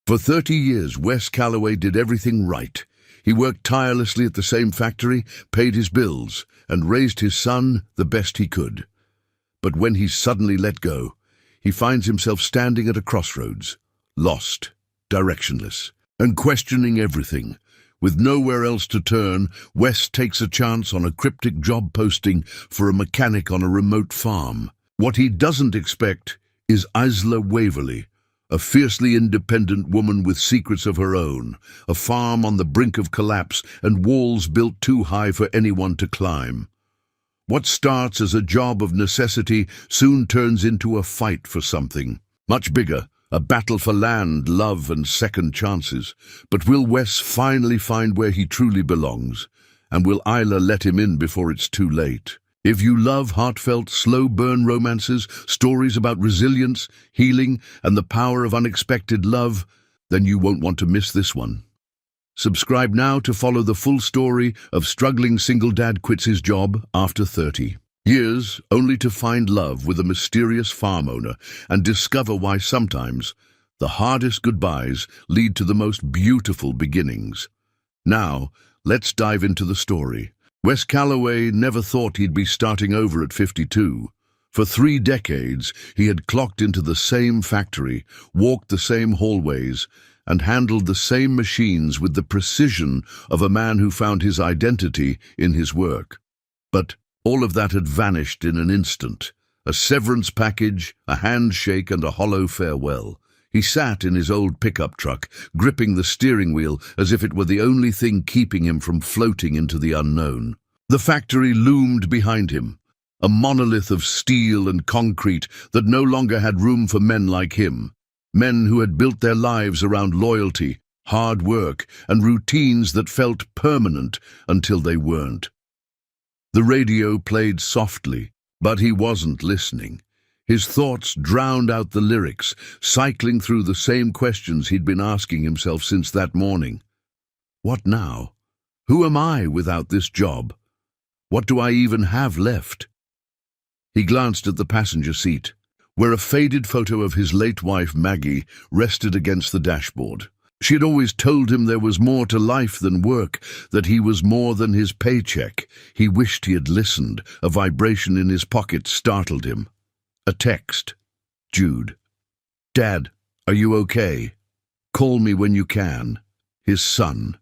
For 30 years, Wes Calloway did everything right. He worked tirelessly at the same factory, paid his bills, and raised his son the best he could. But when he's suddenly let go, he finds himself standing at a crossroads, lost, directionless, and questioning everything. With nowhere else to turn, Wes takes a chance on a cryptic job posting for a mechanic on a remote farm. What he doesn't expect is Isla Waverly, a fiercely independent woman with secrets of her own, a farm on the brink of collapse and walls built too high for anyone to climb. What starts as a job of necessity soon turns into a fight for something much bigger, a battle for land, love, and second chances. But will Wes finally find where he truly belongs? And will Isla let him in before it's too late? If you love heartfelt, slow-burn romances, stories about resilience, healing, and the power of unexpected love, then you won't want to miss this one. Subscribe now to follow the full story of struggling single dad quits his job after 30 years, only to find love with a mysterious farm owner and discover why sometimes the hardest goodbyes lead to the most beautiful beginnings. Now, let's dive into the story. Wes Calloway never thought he'd be starting over at 52. For 3 decades, he had clocked into the same factory, walked the same hallways, and handled the same machines with the precision of a man who found his identity in his work. But all of that had vanished in an instant. A severance package, a handshake, and a hollow farewell. He sat in his old pickup truck, gripping the steering wheel as if it were the only thing keeping him from floating into the unknown. The factory loomed behind him, a monolith of steel and concrete that no longer had room for men like him, men who had built their lives around loyalty, hard work, and routines that felt permanent until they weren't. The radio played softly, but he wasn't listening. His thoughts drowned out the lyrics, cycling through the same questions he'd been asking himself since that morning. What now? Who am I without this job? What do I even have left? He glanced at the passenger seat, where a faded photo of his late wife Maggie rested against the dashboard. She had always told him there was more to life than work, that he was more than his paycheck. He wished he had listened. A vibration in his pocket startled him. A text. Jude. Dad, are you okay? Call me when you can. His son.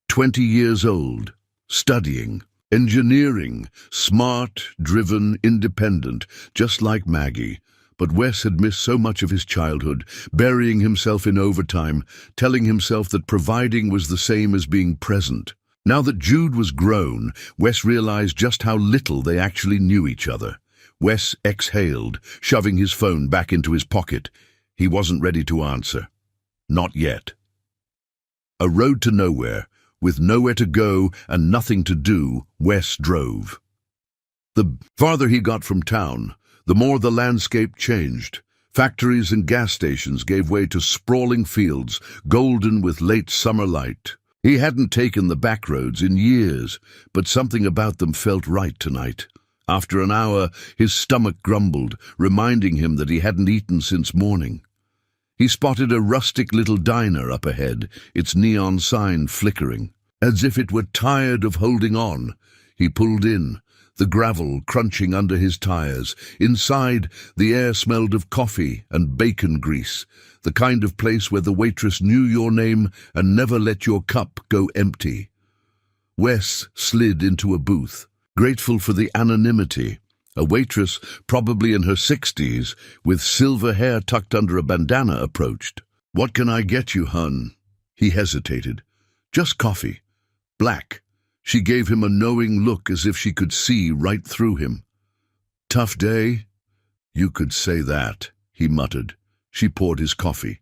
20 years old. Studying. Engineering. Smart, driven, independent, just like Maggie. But Wes had missed so much of his childhood, burying himself in overtime, telling himself that providing was the same as being present. Now that Jude was grown, Wes realized just how little they actually knew each other. Wes exhaled, shoving his phone back into his pocket. He wasn't ready to answer. Not yet. A road to nowhere, with nowhere to go and nothing to do, Wes drove. The farther he got from town, the more the landscape changed. Factories and gas stations gave way to sprawling fields, golden with late summer light. He hadn't taken the back roads in years, but something about them felt right tonight. After an hour, his stomach grumbled, reminding him that he hadn't eaten since morning. He spotted a rustic little diner up ahead, its neon sign flickering. As if it were tired of holding on, he pulled in, the gravel crunching under his tires. Inside, the air smelled of coffee and bacon grease, the kind of place where the waitress knew your name and never let your cup go empty. Wes slid into a booth, grateful for the anonymity. A waitress, probably in her 60s, with silver hair tucked under a bandana, approached. "What can I get you, hun?" He hesitated. "Just coffee. Black." She gave him a knowing look as if she could see right through him. "Tough day?" "You could say that," he muttered. She poured his coffee.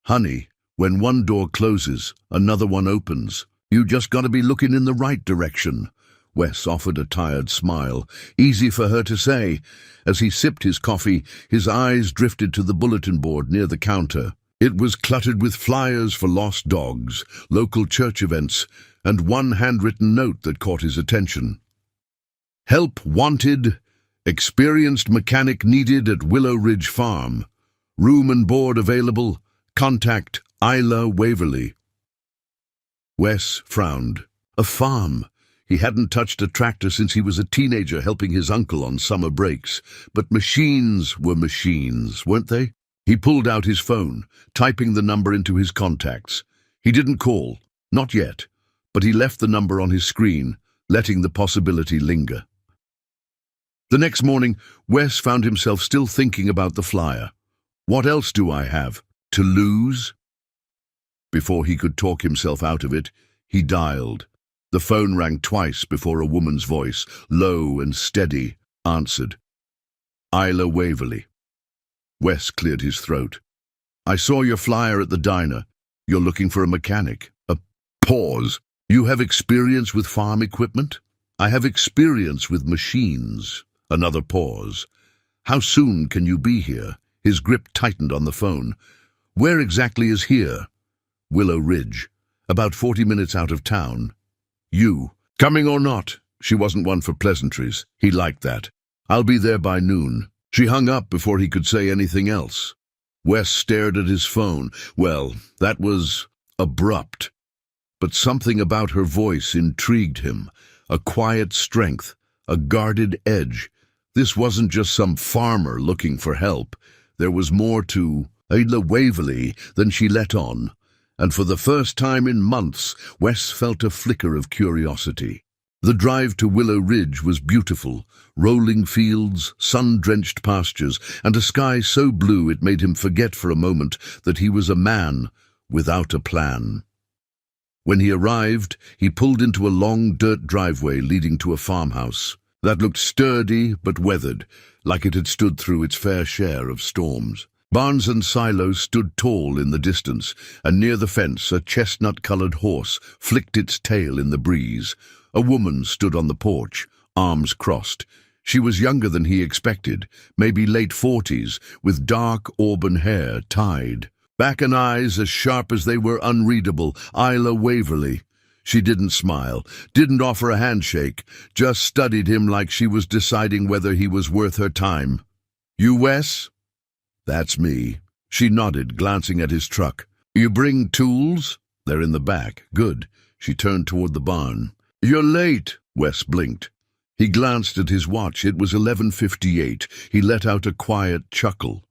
"Honey, when one door closes, another one opens. You just gotta be looking in the right direction." Wes offered a tired smile, easy for her to say. As he sipped his coffee, his eyes drifted to the bulletin board near the counter. It was cluttered with flyers for lost dogs, local church events, and one handwritten note that caught his attention. "Help wanted. Experienced mechanic needed at Willow Ridge Farm. Room and board available. Contact Isla Waverley. Wes frowned. A farm. He hadn't touched a tractor since he was a teenager helping his uncle on summer breaks. But machines were machines, weren't they? He pulled out his phone, typing the number into his contacts. He didn't call, not yet, but he left the number on his screen, letting the possibility linger. The next morning, Wes found himself still thinking about the flyer. What else do I have to lose? Before he could talk himself out of it, he dialed. The phone rang twice before a woman's voice, low and steady, answered. Isla Waverley. Wes cleared his throat. I saw your flyer at the diner. You're looking for a mechanic. A pause. You have experience with farm equipment? I have experience with machines. Another pause. How soon can you be here? His grip tightened on the phone. Where exactly is here? Willow Ridge. About 40 minutes out of town. You. Coming or not? She wasn't one for pleasantries. He liked that. I'll be there by noon. She hung up before he could say anything else. Wes stared at his phone. Well, that was abrupt. But something about her voice intrigued him. A quiet strength, a guarded edge. This wasn't just some farmer looking for help. There was more to Isla Waverley than she let on. And for the first time in months, Wes felt a flicker of curiosity. The drive to Willow Ridge was beautiful, rolling fields, sun-drenched pastures, and a sky so blue it made him forget for a moment that he was a man without a plan. When he arrived, he pulled into a long dirt driveway leading to a farmhouse that looked sturdy but weathered, like it had stood through its fair share of storms. Barns and silos stood tall in the distance, and near the fence a chestnut-colored horse flicked its tail in the breeze. A woman stood on the porch, arms crossed. She was younger than he expected, maybe late 40s, with dark auburn hair tied. Back and eyes as sharp as they were unreadable. Isla Waverley. She didn't smile, didn't offer a handshake, just studied him like she was deciding whether he was worth her time. You Wes? That's me. She nodded, glancing at his truck. You bring tools? They're in the back. Good. She turned toward the barn. You're late, Wes blinked. He glanced at his watch. It was 11:58. He let out a quiet chuckle.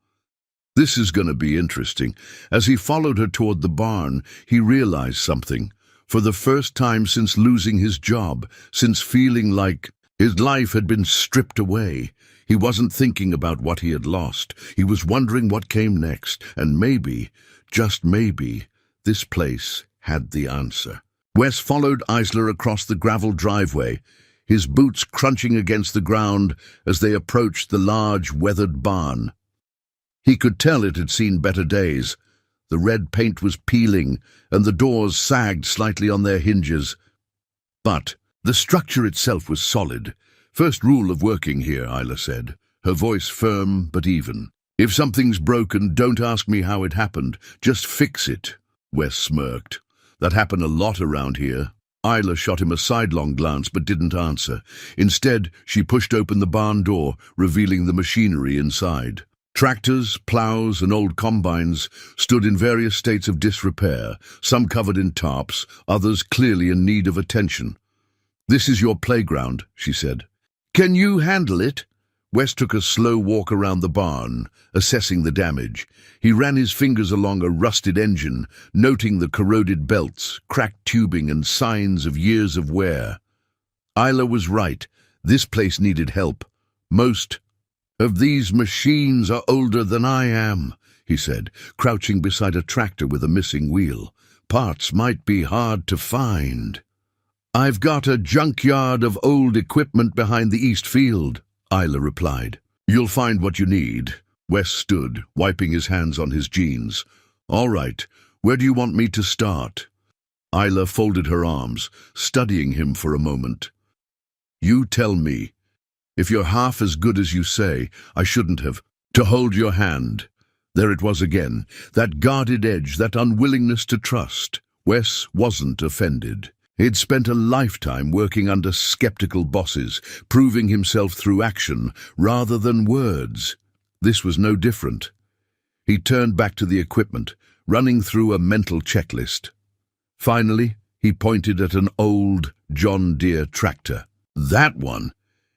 This is going to be interesting. As he followed her toward the barn, he realized something. For the first time since losing his job, since feeling like his life had been stripped away, he wasn't thinking about what he had lost. He was wondering what came next, and maybe, just maybe, this place had the answer. Wes followed Isla across the gravel driveway, his boots crunching against the ground as they approached the large, weathered barn. He could tell it had seen better days. The red paint was peeling, and the doors sagged slightly on their hinges. But the structure itself was solid. First rule of working here, Isla said, her voice firm but even. If something's broken, don't ask me how it happened. Just fix it. Wes smirked. That happened a lot around here. Isla shot him a sidelong glance but didn't answer. Instead, she pushed open the barn door, revealing the machinery inside. Tractors, plows, and old combines stood in various states of disrepair, some covered in tarps, others clearly in need of attention. This is your playground, she said. Can you handle it? Wes took a slow walk around the barn, assessing the damage. He ran his fingers along a rusted engine, noting the corroded belts, cracked tubing, and signs of years of wear. Isla was right. This place needed help. Most of these machines are older than I am, he said, crouching beside a tractor with a missing wheel. Parts might be hard to find. I've got a junkyard of old equipment behind the east field, Isla replied. You'll find what you need. Wes stood, wiping his hands on his jeans. All right, where do you want me to start? Isla folded her arms, studying him for a moment. You tell me. If you're half as good as you say, I shouldn't have. To hold your hand. There it was again, that guarded edge, that unwillingness to trust. Wes wasn't offended. He'd spent a lifetime working under skeptical bosses, proving himself through action rather than words. This was no different. He turned back to the equipment, running through a mental checklist. Finally, he pointed at an old John Deere tractor. That one?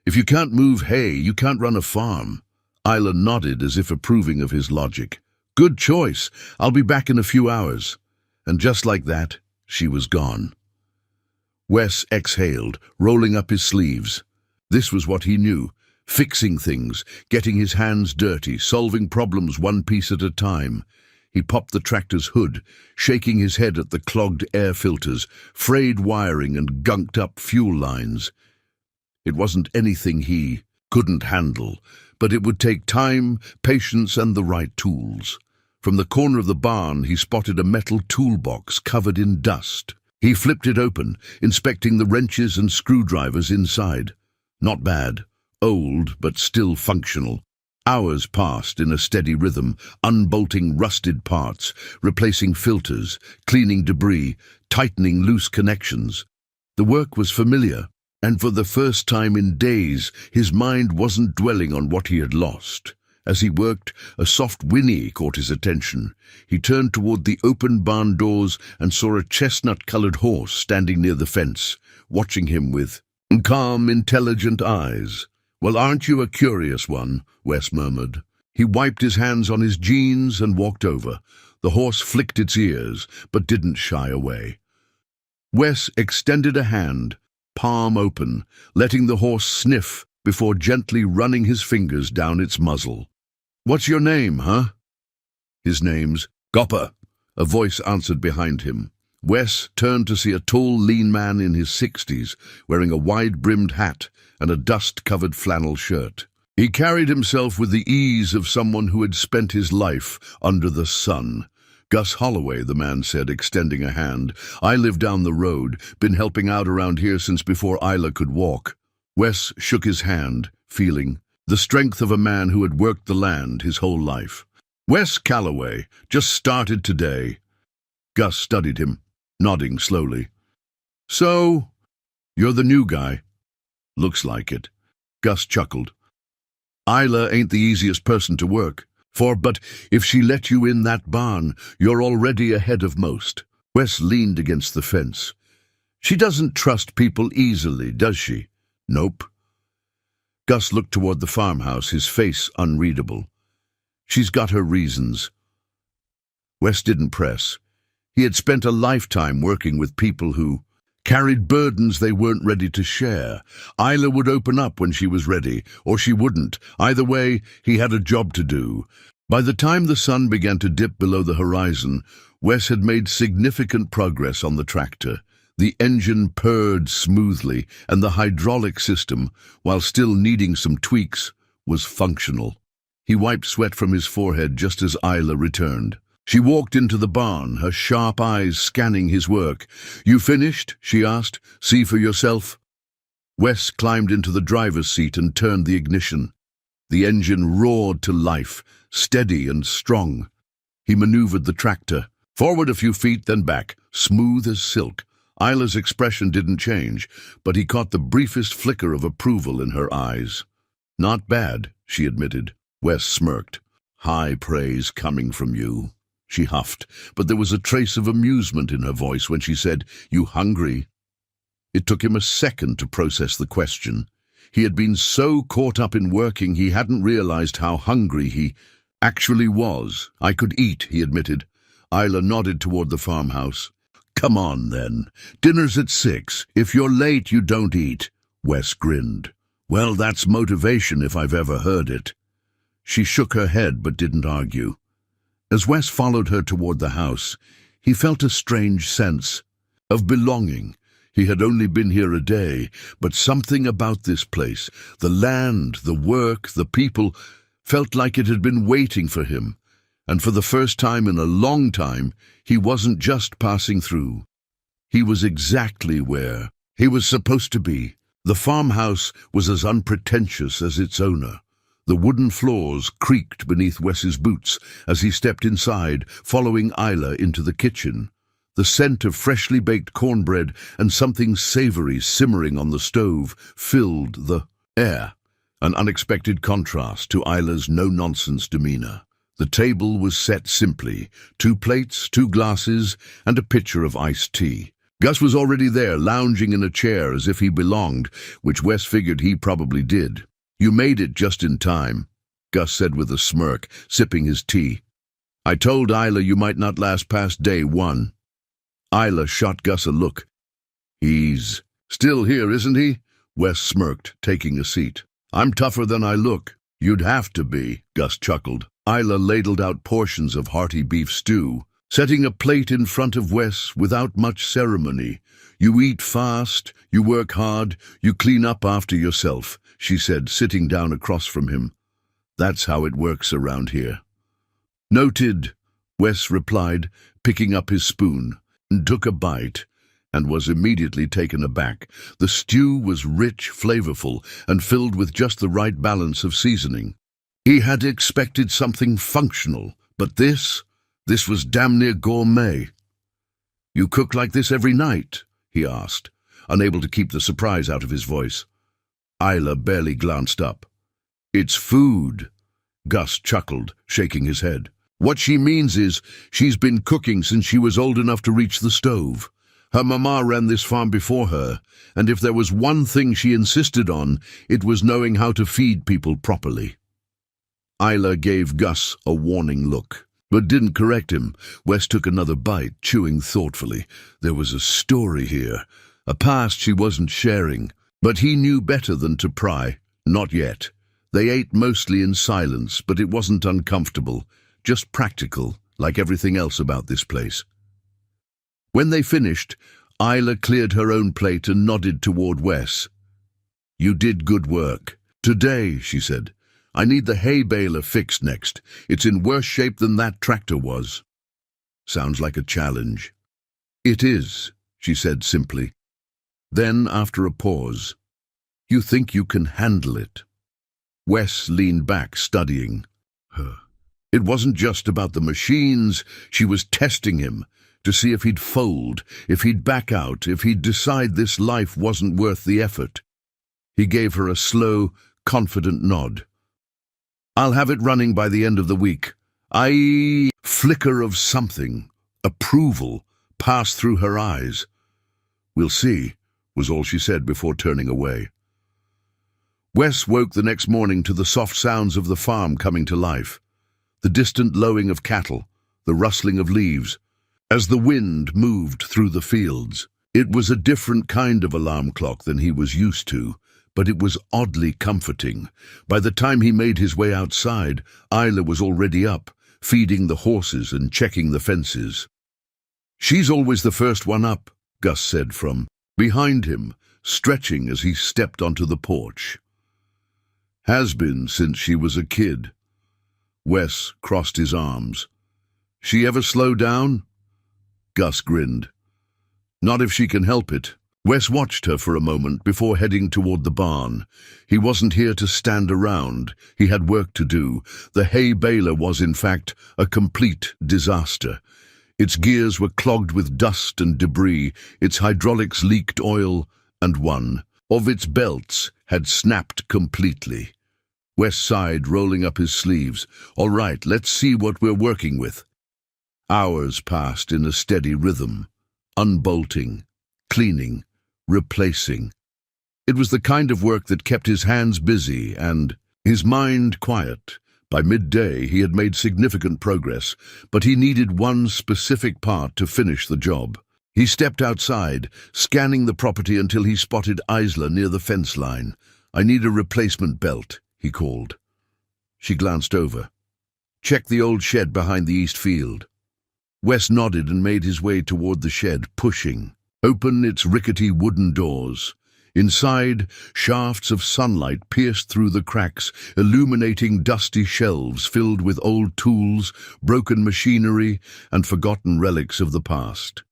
If you can't move hay, you can't run a farm. Isla nodded as if approving of his logic. Good choice. I'll be back in a few hours. And just like that, she was gone. Wes exhaled, rolling up his sleeves. This was what he knew. Fixing things, getting his hands dirty, solving problems one piece at a time. He popped the tractor's hood, shaking his head at the clogged air filters, frayed wiring and gunked-up fuel lines. It wasn't anything he couldn't handle, but it would take time, patience, and the right tools. From the corner of the barn, he spotted a metal toolbox covered in dust. He flipped it open, inspecting the wrenches and screwdrivers inside. Not bad. Old, but still functional. Hours passed in a steady rhythm, unbolting rusted parts, replacing filters, cleaning debris, tightening loose connections. The work was familiar, and for the first time in days, his mind wasn't dwelling on what he had lost. As he worked, a soft whinny caught his attention. He turned toward the open barn doors and saw a chestnut-colored horse standing near the fence, watching him with calm, intelligent eyes. "Well, aren't you a curious one?" Wes murmured. He wiped his hands on his jeans and walked over. The horse flicked its ears, but didn't shy away. Wes extended a hand, palm open, letting the horse sniff before gently running his fingers down its muzzle. "What's your name, huh?" "His name's Gopper," a voice answered behind him. Wes turned to see a tall, lean man in his 60s, wearing a wide-brimmed hat and a dust-covered flannel shirt. He carried himself with the ease of someone who had spent his life under the sun. "Gus Holloway," the man said, extending a hand. "I live down the road, been helping out around here since before Isla could walk." Wes shook his hand, feeling the strength of a man who had worked the land his whole life. "Wes Calloway, just started today." Gus studied him, nodding slowly. "So, you're the new guy?" "Looks like it." Gus chuckled. "Isla ain't the easiest person to work for, but if she let you in that barn, you're already ahead of most." Wes leaned against the fence. "She doesn't trust people easily, does she?" "Nope." Gus looked toward the farmhouse, his face unreadable. "She's got her reasons." Wes didn't press. He had spent a lifetime working with people who carried burdens they weren't ready to share. Isla would open up when she was ready, or she wouldn't. Either way, he had a job to do. By the time the sun began to dip below the horizon, Wes had made significant progress on the tractor. The engine purred smoothly, and the hydraulic system, while still needing some tweaks, was functional. He wiped sweat from his forehead just as Isla returned. She walked into the barn, her sharp eyes scanning his work. "You finished?" she asked. "See for yourself?" Wes climbed into the driver's seat and turned the ignition. The engine roared to life, steady and strong. He maneuvered the tractor. Forward a few feet, then back, smooth as silk. Isla's expression didn't change, but he caught the briefest flicker of approval in her eyes. "Not bad," she admitted. Wes smirked. "High praise coming from you," she huffed, but there was a trace of amusement in her voice when she said, "You hungry?" It took him a second to process the question. He had been so caught up in working he hadn't realized how hungry he actually was. "I could eat," he admitted. Isla nodded toward the farmhouse. "Come on, then. Dinner's at 6. If you're late, you don't eat." Wes grinned. "Well, that's motivation if I've ever heard it." She shook her head but didn't argue. As Wes followed her toward the house, he felt a strange sense of belonging. He had only been here a day, but something about this place, the land, the work, the people, felt like it had been waiting for him. And for the first time in a long time, he wasn't just passing through. He was exactly where he was supposed to be. The farmhouse was as unpretentious as its owner. The wooden floors creaked beneath Wes's boots as he stepped inside, following Isla into the kitchen. The scent of freshly baked cornbread and something savory simmering on the stove filled the air, an unexpected contrast to Isla's no-nonsense demeanor. The table was set simply, 2 plates, 2 glasses, and a pitcher of iced tea. Gus was already there, lounging in a chair as if he belonged, which Wes figured he probably did. "You made it just in time," Gus said with a smirk, sipping his tea. "I told Isla you might not last past day 1. Isla shot Gus a look. "He's still here, isn't he?" Wes smirked, taking a seat. "I'm tougher than I look." "You'd have to be," Gus chuckled. Isla ladled out portions of hearty beef stew, setting a plate in front of Wes without much ceremony. "You eat fast, you work hard, you clean up after yourself," she said, sitting down across from him. "That's how it works around here." "Noted," Wes replied, picking up his spoon, and took a bite, and was immediately taken aback. The stew was rich, flavorful, and filled with just the right balance of seasoning. He had expected something functional, but this was damn near gourmet. "You cook like this every night?" he asked, unable to keep the surprise out of his voice. Isla barely glanced up. "It's food," Gus chuckled, shaking his head. "What she means is she's been cooking since she was old enough to reach the stove. Her mama ran this farm before her, and if there was one thing she insisted on, it was knowing how to feed people properly." Isla gave Gus a warning look, but didn't correct him. Wes took another bite, chewing thoughtfully. There was a story here, a past she wasn't sharing, but he knew better than to pry. Not yet. They ate mostly in silence, but it wasn't uncomfortable, just practical, like everything else about this place. When they finished, Isla cleared her own plate and nodded toward Wes. "You did good work. Today," she said. "I need the hay baler fixed next. It's in worse shape than that tractor was." "Sounds like a challenge." "It is," she said simply. Then, after a pause, "You think you can handle it?" Wes leaned back, studying her. It wasn't just about the machines. She was testing him to see if he'd fold, if he'd back out, if he'd decide this life wasn't worth the effort. He gave her a slow, confident nod. "I'll have it running by the end of the week." Flicker of something, approval, passed through her eyes. "We'll see," was all she said before turning away. Wes woke the next morning to the soft sounds of the farm coming to life. The distant lowing of cattle, the rustling of leaves, as the wind moved through the fields. It was a different kind of alarm clock than he was used to, but it was oddly comforting. By the time he made his way outside, Isla was already up, feeding the horses and checking the fences. "She's always the first one up," Gus said from behind him, stretching as he stepped onto the porch. "Has been since she was a kid." Wes crossed his arms. "She ever slow down?" Gus grinned. "Not if she can help it." Wes watched her for a moment before heading toward the barn. He wasn't here to stand around. He had work to do. The hay baler was, in fact, a complete disaster. Its gears were clogged with dust and debris, its hydraulics leaked oil, and one of its belts had snapped completely. Wes sighed, rolling up his sleeves. "All right, let's see what we're working with." Hours passed in a steady rhythm, unbolting, cleaning, replacing. It was the kind of work that kept his hands busy and his mind quiet. By midday, he had made significant progress, but he needed one specific part to finish the job. He stepped outside, scanning the property until he spotted Isla near the fence line. "I need a replacement belt," he called. She glanced over. "Check the old shed behind the east field." Wes nodded and made his way toward the shed, pushing open its rickety wooden doors. Inside, shafts of sunlight pierced through the cracks, illuminating dusty shelves filled with old tools, broken machinery, and forgotten relics of the past.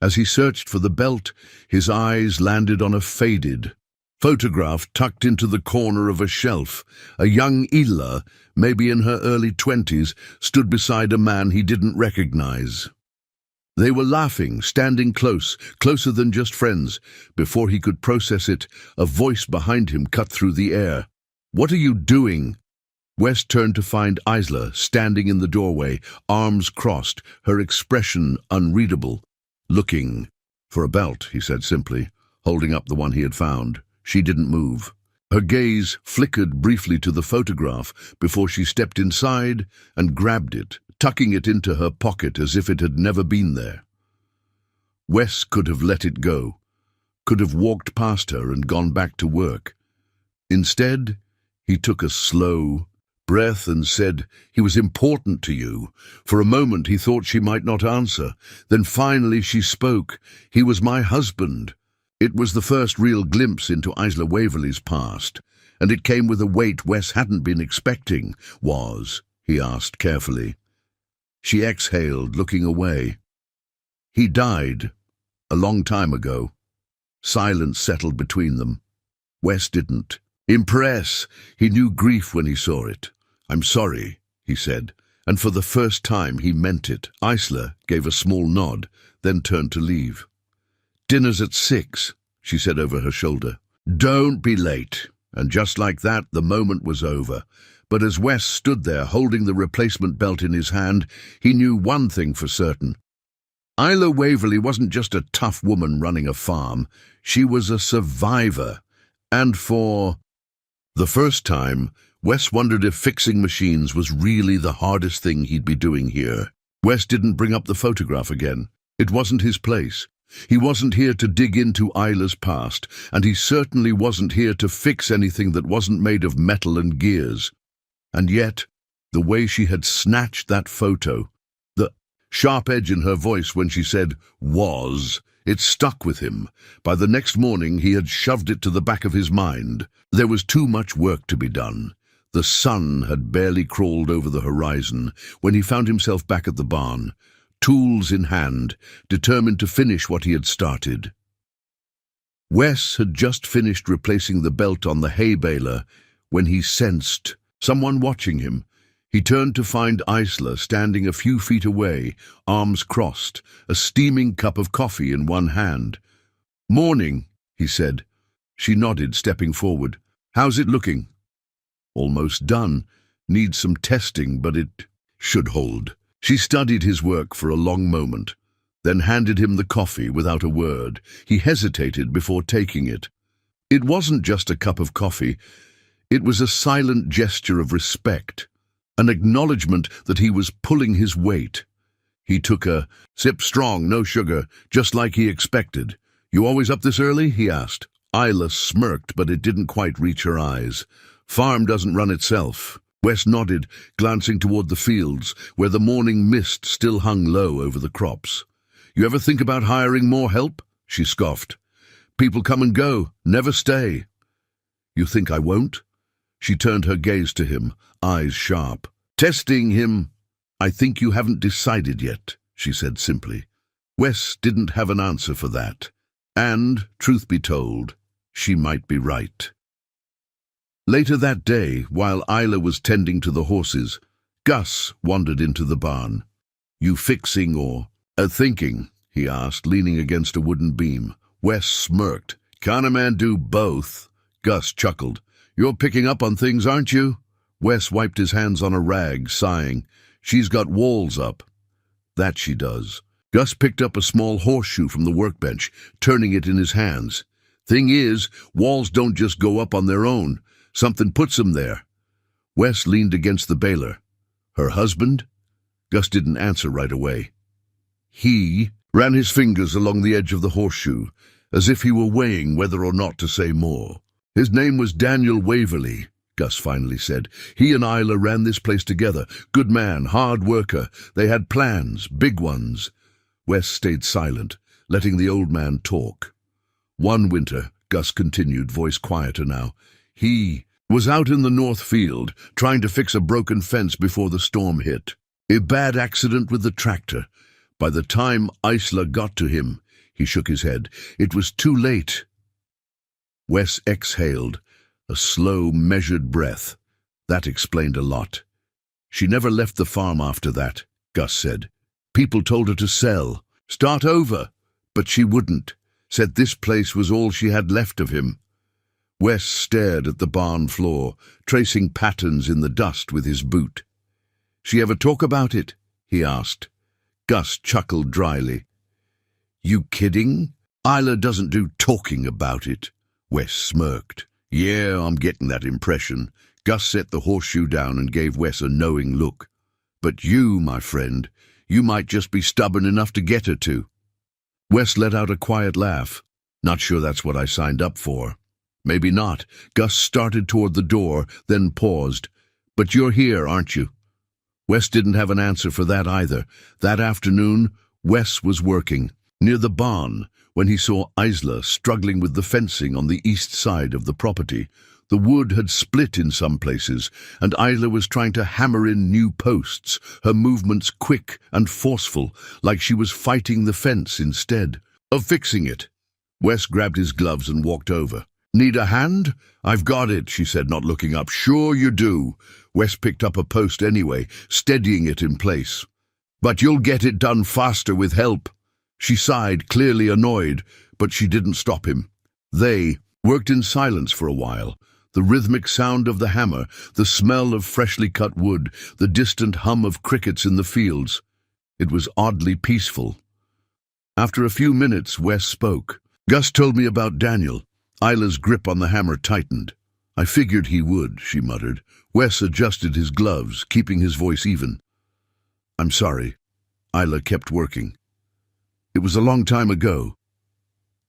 As he searched for the belt, his eyes landed on a faded photograph tucked into the corner of a shelf. A young Isla, maybe in her early 20s, stood beside a man he didn't recognize. They were laughing, standing close, closer than just friends. Before he could process it, a voice behind him cut through the air. "What are you doing?" Wes turned to find Isla standing in the doorway, arms crossed, her expression unreadable. "Looking for a belt," he said simply, holding up the one he had found. She didn't move. Her gaze flickered briefly to the photograph before she stepped inside and grabbed it, tucking it into her pocket as if it had never been there. Wes could have let it go, could have walked past her and gone back to work. Instead, he took a slow breath and said, "He was important to you." For a moment he thought she might not answer. Then finally she spoke. "He was my husband." It was the first real glimpse into Isla Waverley's past, and it came with a weight Wes hadn't been expecting. "Was?" he asked carefully. She exhaled, looking away. "He died a long time ago." Silence settled between them. Wes didn't impress. He knew grief when he saw it. "I'm sorry," he said, and for the first time he meant it. Isla gave a small nod, then turned to leave. "Dinner's at 6, she said over her shoulder. "Don't be late." And just like that, the moment was over. But as Wes stood there, holding the replacement belt in his hand, he knew one thing for certain. Isla Waverley wasn't just a tough woman running a farm. She was a survivor. And for the first time, Wes wondered if fixing machines was really the hardest thing he'd be doing here. Wes didn't bring up the photograph again. It wasn't his place. He wasn't here to dig into Isla's past, and he certainly wasn't here to fix anything that wasn't made of metal and gears. And yet, the way she had snatched that photo, the sharp edge in her voice when she said "was," it stuck with him. By the next morning he had shoved it to the back of his mind. There was too much work to be done. The sun had barely crawled over the horizon when he found himself back at the barn, tools in hand, determined to finish what he had started. Wes had just finished replacing the belt on the hay baler when he sensed someone watching him. He turned to find Isla standing a few feet away, arms crossed, a steaming cup of coffee in one hand. "Morning," he said. She nodded, stepping forward. "How's it looking?" "Almost done. Needs some testing, but it should hold." She studied his work for a long moment, then handed him the coffee without a word. He hesitated before taking it. It wasn't just a cup of coffee. It was a silent gesture of respect, an acknowledgement that he was pulling his weight. He took a sip, strong, no sugar, just like he expected. "You always up this early?" he asked. Isla smirked, but it didn't quite reach her eyes. "Farm doesn't run itself." Wes nodded, glancing toward the fields, where the morning mist still hung low over the crops. "You ever think about hiring more help?" she scoffed. "People come and go, never stay." "You think I won't?" She turned her gaze to him, eyes sharp. "Testing him." "I think you haven't decided yet," she said simply. Wes didn't have an answer for that. And, truth be told, she might be right. Later that day, while Isla was tending to the horses, Gus wandered into the barn. "You fixing or thinking?" he asked, leaning against a wooden beam. Wes smirked. "Can a man do both?" Gus chuckled. "You're picking up on things, aren't you?" Wes wiped his hands on a rag, sighing. "She's got walls up." "That she does." Gus picked up a small horseshoe from the workbench, turning it in his hands. "Thing is, walls don't just go up on their own. Something puts them there." Wes leaned against the baler. "Her husband?" Gus didn't answer right away. He ran his fingers along the edge of the horseshoe, as if he were weighing whether or not to say more. "His name was Daniel Waverley," Gus finally said. "He and Isla ran this place together. Good man, hard worker. They had plans, big ones." Wes stayed silent, letting the old man talk. "One winter," Gus continued, voice quieter now, "he was out in the north field, trying to fix a broken fence before the storm hit. A bad accident with the tractor. By the time Isla got to him," he shook his head, "it was too late." Wes exhaled, a slow, measured breath. That explained a lot. "She never left the farm after that," Gus said. "People told her to sell, start over, but she wouldn't. Said this place was all she had left of him." Wes stared at the barn floor, tracing patterns in the dust with his boot. "She ever talk about it?" he asked. Gus chuckled dryly. "You kidding? Isla doesn't do talking about it." Wes smirked. "Yeah, I'm getting that impression." Gus set the horseshoe down and gave Wes a knowing look. "But you, my friend, you might just be stubborn enough to get her to." Wes let out a quiet laugh. "Not sure that's what I signed up for." "Maybe not." Gus started toward the door, then paused. "But you're here, aren't you?" Wes didn't have an answer for that either. That afternoon, Wes was working near the barn when he saw Isla struggling with the fencing on the east side of the property. The wood had split in some places, and Isla was trying to hammer in new posts, her movements quick and forceful, like she was fighting the fence instead of fixing it. Wes grabbed his gloves and walked over. "Need a hand?" "I've got it," she said, not looking up. "Sure you do." Wes picked up a post anyway, steadying it in place. "But you'll get it done faster with help." She sighed, clearly annoyed, but she didn't stop him. They worked in silence for a while. The rhythmic sound of the hammer, the smell of freshly cut wood, the distant hum of crickets in the fields. It was oddly peaceful. After a few minutes, Wes spoke. "Gus told me about Daniel." Isla's grip on the hammer tightened. "I figured he would," she muttered. Wes adjusted his gloves, keeping his voice even. "I'm sorry." Isla kept working. "It was a long time ago."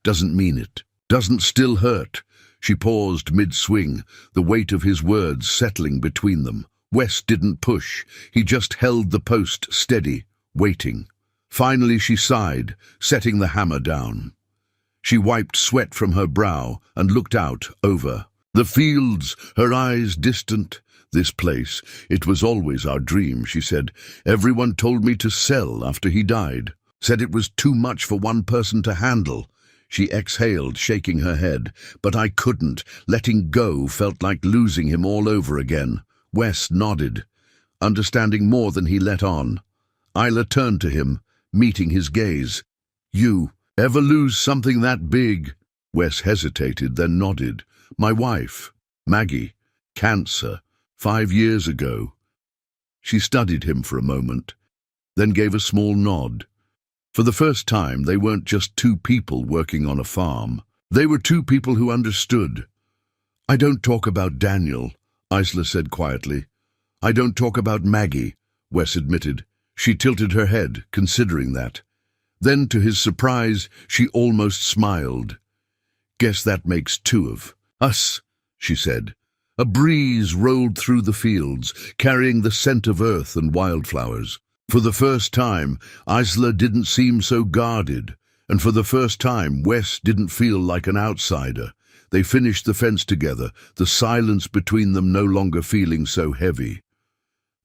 "Doesn't mean it. Doesn't still hurt." She paused mid-swing, the weight of his words settling between them. Wes didn't push. He just held the post steady, waiting. Finally she sighed, setting the hammer down. She wiped sweat from her brow and looked out over the fields, her eyes distant. "This place, it was always our dream," she said. "Everyone told me to sell after he died. Said it was too much for one person to handle." She exhaled, shaking her head. "But I couldn't. Letting go felt like losing him all over again." Wes nodded, understanding more than he let on. Isla turned to him, meeting his gaze. "You ever lose something that big?" Wes hesitated, then nodded. "My wife, Maggie, cancer, 5 years ago." She studied him for a moment, then gave a small nod. For the first time, they weren't just two people working on a farm. They were two people who understood. "I don't talk about Daniel," Isla said quietly. "I don't talk about Maggie," Wes admitted. She tilted her head, considering that. Then, to his surprise, she almost smiled. "Guess that makes 2 of us," she said. A breeze rolled through the fields, carrying the scent of earth and wildflowers. For the first time, Isla didn't seem so guarded, and for the first time, Wes didn't feel like an outsider. They finished the fence together, the silence between them no longer feeling so heavy.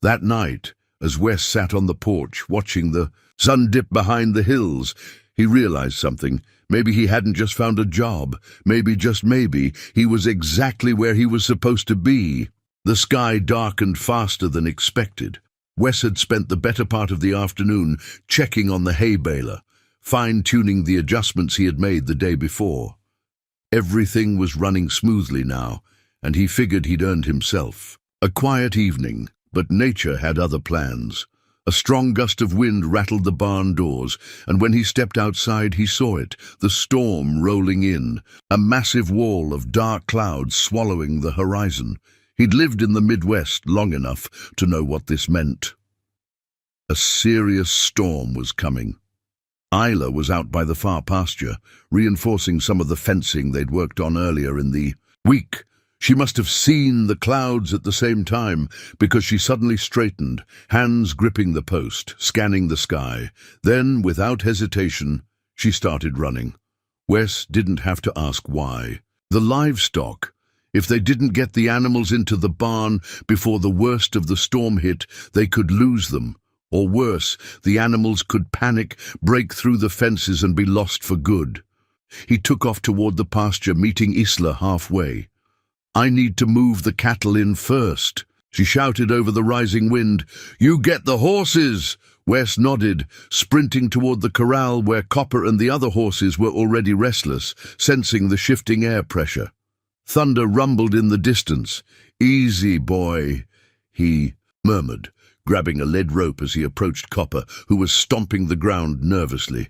That night, as Wes sat on the porch, watching the sun dip behind the hills, he realized something. Maybe he hadn't just found a job. Maybe, just maybe, he was exactly where he was supposed to be. The sky darkened faster than expected. Wes had spent the better part of the afternoon checking on the hay baler, fine-tuning the adjustments he had made the day before. Everything was running smoothly now, and he figured he'd earned himself a quiet evening, but nature had other plans. A strong gust of wind rattled the barn doors, and when he stepped outside he saw it, the storm rolling in, a massive wall of dark clouds swallowing the horizon. He'd lived in the Midwest long enough to know what this meant. A serious storm was coming. Isla was out by the far pasture, reinforcing some of the fencing they'd worked on earlier in the week. She must have seen the clouds at the same time, because she suddenly straightened, hands gripping the post, scanning the sky. Then, without hesitation, she started running. Wes didn't have to ask why. The livestock. If they didn't get the animals into the barn before the worst of the storm hit, they could lose them. Or worse, the animals could panic, break through the fences and be lost for good. He took off toward the pasture, meeting Isla halfway. "I need to move the cattle in first," she shouted over the rising wind. "You get the horses!" Wes nodded, sprinting toward the corral where Copper and the other horses were already restless, sensing the shifting air pressure. Thunder rumbled in the distance. "Easy, boy," he murmured, grabbing a lead rope as he approached Copper, who was stomping the ground nervously.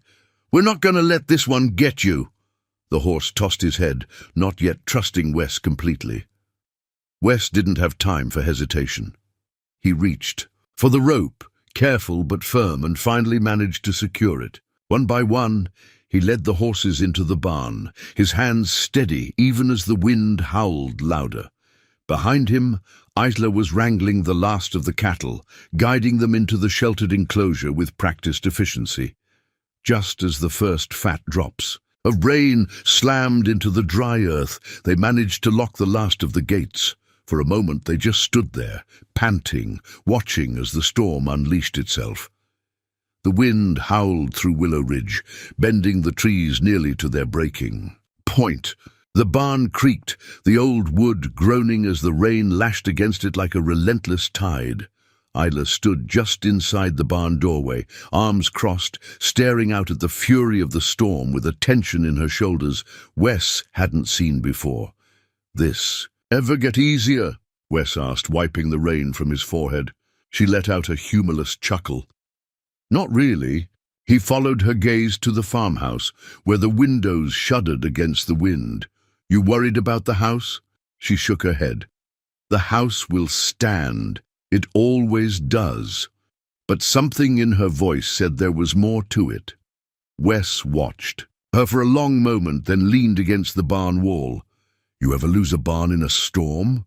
"We're not going to let this one get you." The horse tossed his head, not yet trusting Wes completely. Wes didn't have time for hesitation. He reached for the rope, careful but firm, and finally managed to secure it. One by one, he led the horses into the barn, his hands steady even as the wind howled louder. Behind him, Isla was wrangling the last of the cattle, guiding them into the sheltered enclosure with practiced efficiency. Just as the first fat drops of rain slammed into the dry earth, they managed to lock the last of the gates. For a moment they just stood there, panting, watching as the storm unleashed itself. The wind howled through Willow Ridge, bending the trees nearly to their breaking point. The barn creaked, the old wood groaning as the rain lashed against it like a relentless tide. Isla stood just inside the barn doorway, arms crossed, staring out at the fury of the storm with a tension in her shoulders Wes hadn't seen before. "This ever get easier?" Wes asked, wiping the rain from his forehead. She let out a humorless chuckle. "Not really." He followed her gaze to the farmhouse, where the windows shuddered against the wind. "You worried about the house?" She shook her head. "The house will stand. It always does." But something in her voice said there was more to it. Wes watched her for a long moment, then leaned against the barn wall. "You ever lose a barn in a storm?"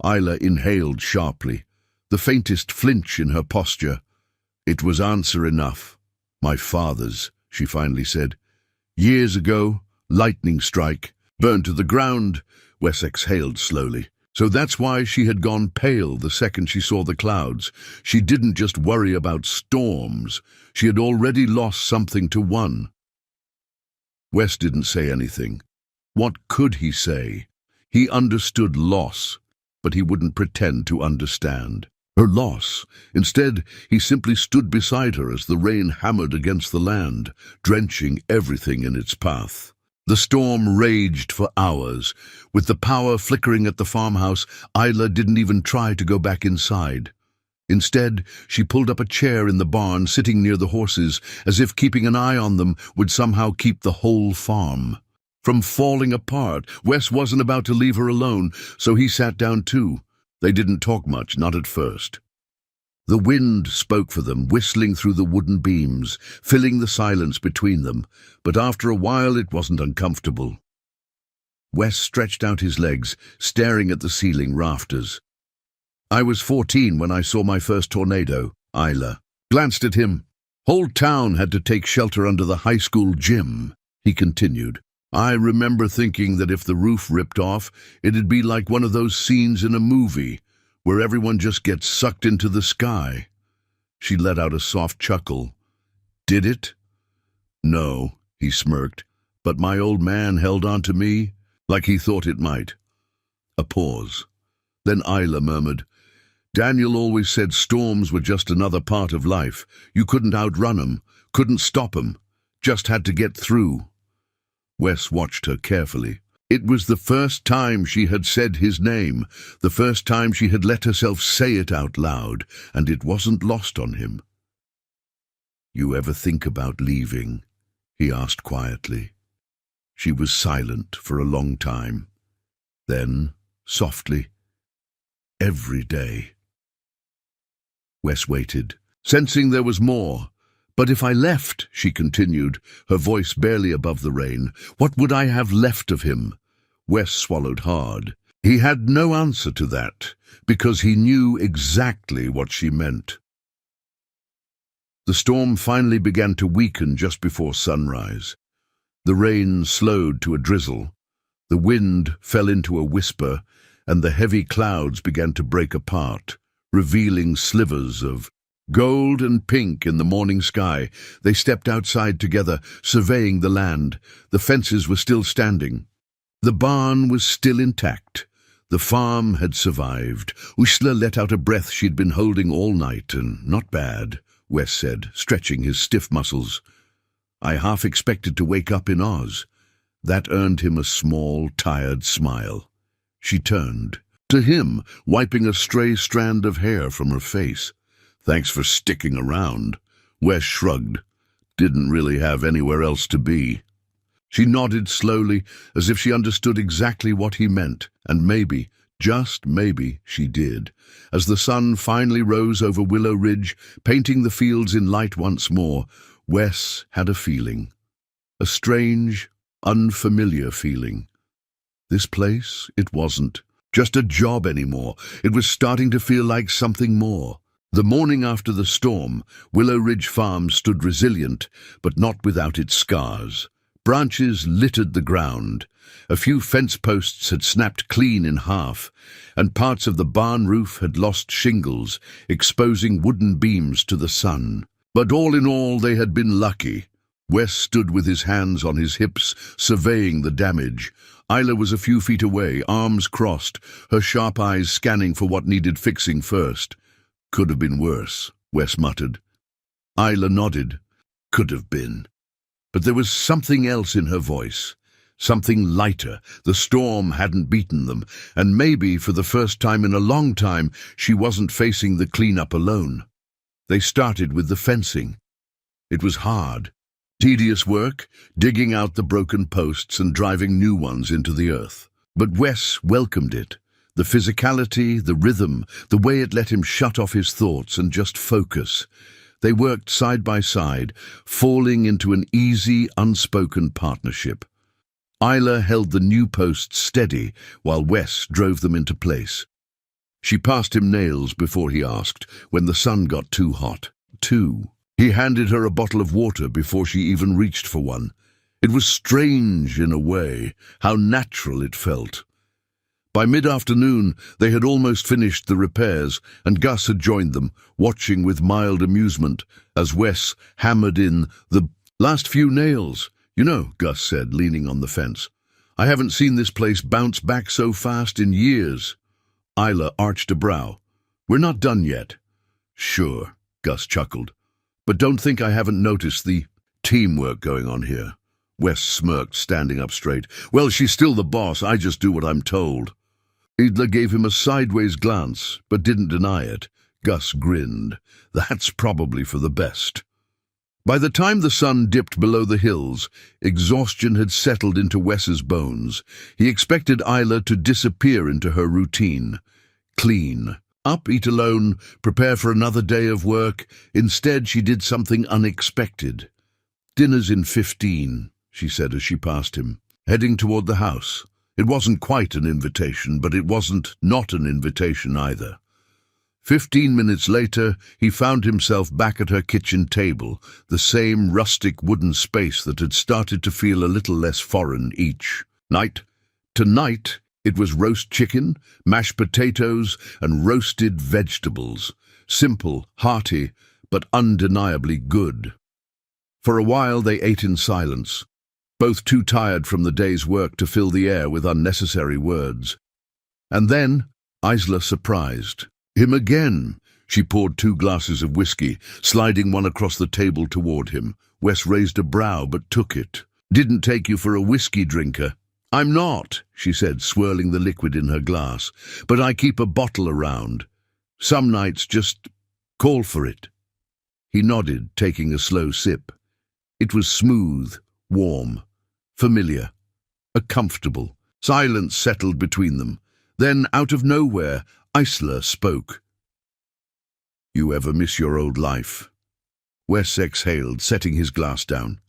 Isla inhaled sharply, the faintest flinch in her posture. It was answer enough. "My father's," she finally said. "Years ago, lightning strike, burned to the ground." Wes exhaled slowly. So that's why she had gone pale the second she saw the clouds. She didn't just worry about storms. She had already lost something to one. Wes didn't say anything. What could he say? He understood loss, but he wouldn't pretend to understand her loss. Instead, he simply stood beside her as the rain hammered against the land, drenching everything in its path. The storm raged for hours. With the power flickering at the farmhouse, Isla didn't even try to go back inside. Instead, she pulled up a chair in the barn, sitting near the horses, as if keeping an eye on them would somehow keep the whole farm from falling apart. Wes wasn't about to leave her alone, so he sat down too. They didn't talk much, not at first. The wind spoke for them, whistling through the wooden beams, filling the silence between them, but after a while it wasn't uncomfortable. Wes stretched out his legs, staring at the ceiling rafters. "I was 14 when I saw my first tornado." Isla glanced at him. "Whole town had to take shelter under the high school gym," he continued. "I remember thinking that if the roof ripped off, it'd be like one of those scenes in a movie, where everyone just gets sucked into the sky." She let out a soft chuckle. "Did it?" "No," he smirked, "but my old man held on to me, like he thought it might." A pause. Then Isla murmured, "Daniel always said storms were just another part of life. You couldn't outrun 'em, couldn't stop 'em, just had to get through." Wes watched her carefully. It was the first time she had said his name, the first time she had let herself say it out loud, and it wasn't lost on him. "You ever think about leaving?" he asked quietly. She was silent for a long time. Then, softly, "Every day." Wes waited, sensing there was more. "But if I left," she continued, her voice barely above the rain, "what would I have left of him?" Wes swallowed hard. He had no answer to that, because he knew exactly what she meant. The storm finally began to weaken just before sunrise. The rain slowed to a drizzle. The wind fell into a whisper, and the heavy clouds began to break apart, revealing slivers of gold and pink in the morning sky. They stepped outside together, surveying the land. The fences were still standing. The barn was still intact. The farm had survived. Isla let out a breath she'd been holding all night, and "Not bad," Wes said, stretching his stiff muscles. "I half expected to wake up in Oz." That earned him a small, tired smile. She turned. To him, wiping a stray strand of hair from her face. "Thanks for sticking around." Wes shrugged. Didn't really have anywhere else to be. She nodded slowly, as if she understood exactly what he meant, and maybe, just maybe, she did. As the sun finally rose over Willow Ridge, painting the fields in light once more, Wes had a feeling. A strange, unfamiliar feeling. This place, it wasn't just a job anymore. It was starting to feel like something more. The morning after the storm, Willow Ridge Farm stood resilient, but not without its scars. Branches littered the ground. A few fence posts had snapped clean in half, and parts of the barn roof had lost shingles, exposing wooden beams to the sun. But all in all, they had been lucky. Wes stood with his hands on his hips, surveying the damage. Isla was a few feet away, arms crossed, her sharp eyes scanning for what needed fixing first. "Could have been worse," Wes muttered. Isla nodded. Could have been. But there was something else in her voice. Something lighter. The storm hadn't beaten them, and maybe for the first time in a long time, she wasn't facing the cleanup alone. They started with the fencing. It was hard. Tedious work, digging out the broken posts and driving new ones into the earth. But Wes welcomed it. The physicality, the rhythm, the way it let him shut off his thoughts and just focus. They worked side by side, falling into an easy, unspoken partnership. Isla held the new posts steady while Wes drove them into place. She passed him nails before he asked, when the sun got too hot. He handed her a bottle of water before she even reached for one. It was strange in a way, how natural it felt. By mid-afternoon, they had almost finished the repairs, and Gus had joined them, watching with mild amusement as Wes hammered in the last few nails. "You know," Gus said, leaning on the fence, "I haven't seen this place bounce back so fast in years." Isla arched a brow. "We're not done yet." "Sure," Gus chuckled. "But don't think I haven't noticed the teamwork going on here." Wes smirked, standing up straight. "Well, she's still the boss. I just do what I'm told." Idla gave him a sideways glance, but didn't deny it. Gus grinned. "That's probably for the best." By the time the sun dipped below the hills, exhaustion had settled into Wes's bones. He expected Isla to disappear into her routine. Clean. Up, eat alone, prepare for another day of work. Instead, she did something unexpected. "Dinner's in 15, she said as she passed him, heading toward the house. It wasn't quite an invitation, but it wasn't not an invitation either. 15 minutes later, he found himself back at her kitchen table, the same rustic wooden space that had started to feel a little less foreign each night. Tonight, it was roast chicken, mashed potatoes, and roasted vegetables. Simple, hearty, but undeniably good. For a while they ate in silence, both too tired from the day's work to fill the air with unnecessary words. And then, Isla surprised him again. She poured 2 glasses of whiskey, sliding one across the table toward him. Wes raised a brow but took it. "Didn't take you for a whiskey drinker." "I'm not," she said, swirling the liquid in her glass, "but I keep a bottle around. Some nights just call for it." He nodded, taking a slow sip. It was smooth, warm, familiar, a comfortable. Silence settled between them. Then, out of nowhere, Isla spoke. "You ever miss your old life?" Wes exhaled, setting his glass down.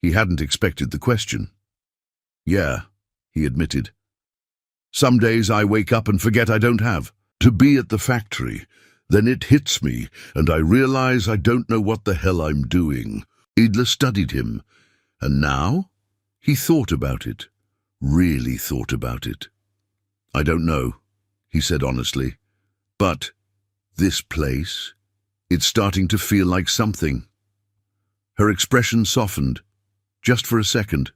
He hadn't expected the question. "Yeah," he admitted. "Some days I wake up and forget I don't have to be at the factory. Then it hits me, and I realize I don't know what the hell I'm doing." Idla studied him. And now? He thought about it. Really thought about it. "I don't know," he said honestly. "But this place, it's starting to feel like something." Her expression softened, just for a second.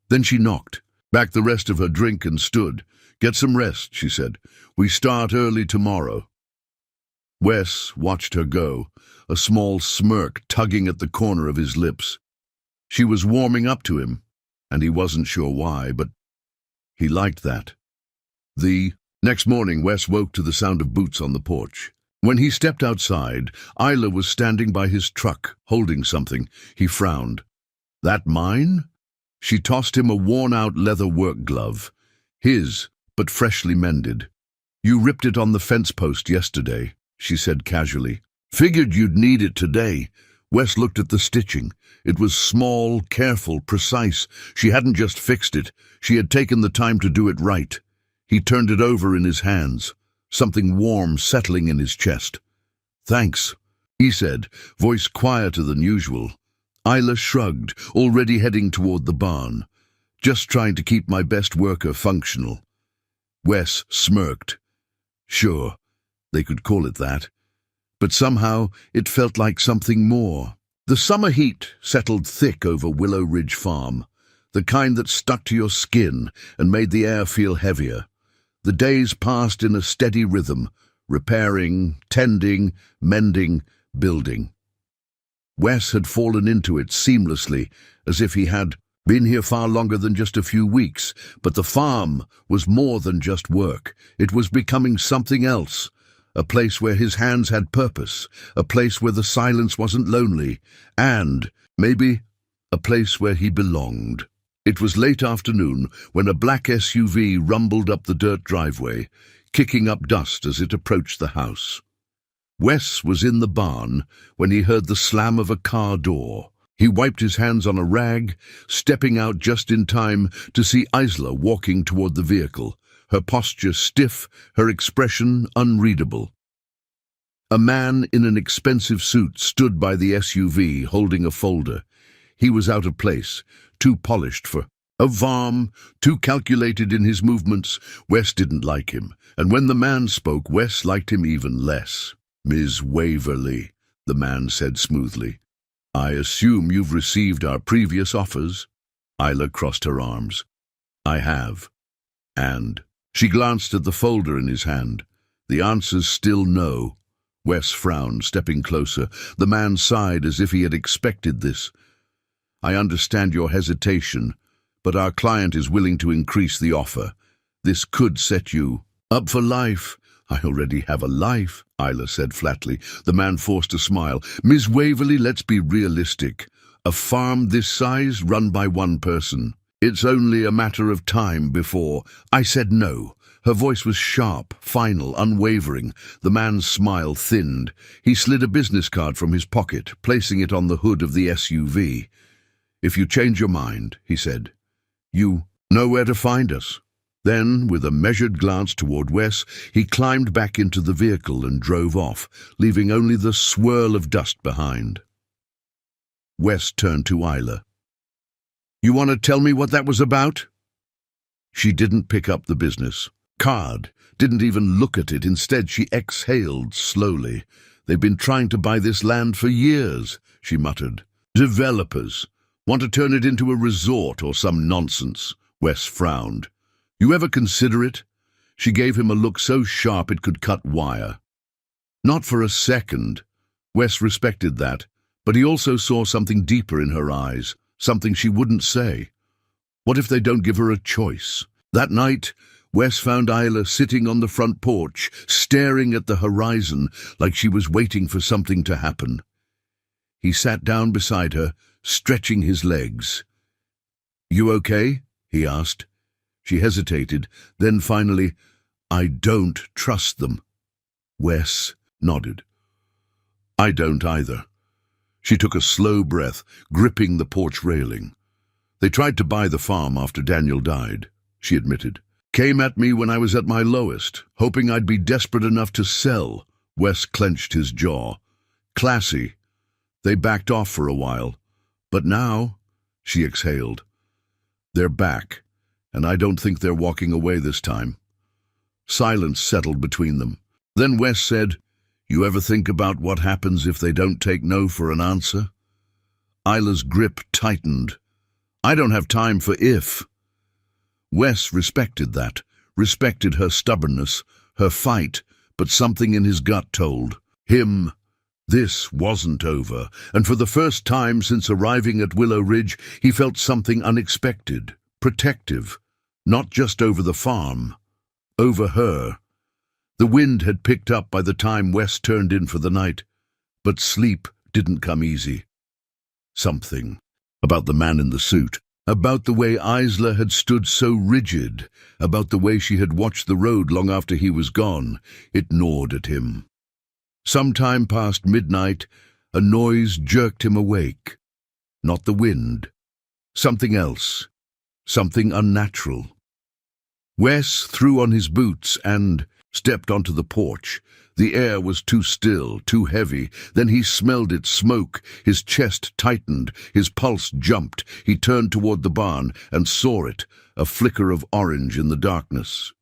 Then she knocked back the rest of her drink and stood. "Get some rest," she said. "We start early tomorrow." Wes watched her go, a small smirk tugging at the corner of his lips. She was warming up to him, and he wasn't sure why, but he liked that. The next morning, Wes woke to the sound of boots on the porch. When he stepped outside, Isla was standing by his truck, holding something. He frowned. That mine? She tossed him a worn-out leather work glove. His, but freshly mended. You ripped it on the fence post yesterday, she said casually. Figured you'd need it today. Wes looked at the stitching. It was small, careful, precise. She hadn't just fixed it. She had taken the time to do it right. He turned it over in his hands, something warm settling in his chest. Thanks, he said, voice quieter than usual. Isla shrugged, already heading toward the barn. Just trying to keep my best worker functional. Wes smirked. Sure, they could call it that. But somehow it felt like something more. The summer heat settled thick over Willow Ridge Farm, the kind that stuck to your skin and made the air feel heavier. The days passed in a steady rhythm, repairing, tending, mending, building. Wes had fallen into it seamlessly, as if he had been here far longer than just a few weeks. But the farm was more than just work. It was becoming something else. A place where his hands had purpose, a place where the silence wasn't lonely, and, maybe, a place where he belonged. It was late afternoon when a black SUV rumbled up the dirt driveway, kicking up dust as it approached the house. Wes was in the barn when he heard the slam of a car door. He wiped his hands on a rag, stepping out just in time to see Isla walking toward the vehicle, her posture stiff, her expression unreadable. A man in an expensive suit stood by the SUV holding a folder. He was out of place, too polished for a Varm, too calculated in his movements. Wes didn't like him, and when the man spoke, Wes liked him even less. Ms. Waverly, the man said smoothly. I assume you've received our previous offers? Isla crossed her arms. I have. And she glanced at the folder in his hand. The answer's still no. Wes frowned, stepping closer. The man sighed as if he had expected this. I understand your hesitation, but our client is willing to increase the offer. This could set you up for life. I already have a life, Isla said flatly. The man forced a smile. Ms. Waverly, let's be realistic. A farm this size, run by one person. It's only a matter of time before. I said no. Her voice was sharp, final, unwavering. The man's smile thinned. He slid a business card from his pocket, placing it on the hood of the SUV. If you change your mind, he said, you know where to find us. Then, with a measured glance toward Wes, he climbed back into the vehicle and drove off, leaving only the swirl of dust behind. Wes turned to Isla. You want to tell me what that was about? She didn't pick up the business card, didn't even look at it. Instead, she exhaled slowly. They've been trying to buy this land for years, she muttered. Developers want to turn it into a resort or some nonsense. Wes frowned. You ever consider it? She gave him a look so sharp it could cut wire. Not for a second. Wes respected that, but he also saw something deeper in her eyes, something she wouldn't say. What if they don't give her a choice? That night, Wes found Isla sitting on the front porch, staring at the horizon like she was waiting for something to happen. He sat down beside her, stretching his legs. You okay? He asked. She hesitated, then finally, I don't trust them. Wes nodded. I don't either. She took a slow breath, gripping the porch railing. They tried to buy the farm after Daniel died, she admitted. Came at me when I was at my lowest, hoping I'd be desperate enough to sell. Wes clenched his jaw. Classy. They backed off for a while. But now, she exhaled. They're back. And I don't think they're walking away this time. Silence settled between them. Then Wes said, You ever think about what happens if they don't take no for an answer? Isla's grip tightened. I don't have time for if. Wes respected that, respected her stubbornness, her fight, but something in his gut told him this wasn't over, and for the first time since arriving at Willow Ridge, he felt something unexpected, protective. Not just over the farm, over her. The wind had picked up by the time Wes turned in for the night, but sleep didn't come easy. Something about the man in the suit, about the way Isla had stood so rigid, about the way she had watched the road long after he was gone, it gnawed at him. Sometime past midnight, a noise jerked him awake. Not the wind. Something else. Something unnatural. Wes threw on his boots and stepped onto the porch. The air was too still, too heavy. Then he smelled its smoke. His chest tightened. His pulse jumped. He turned toward the barn and saw it, a flicker of orange in the darkness.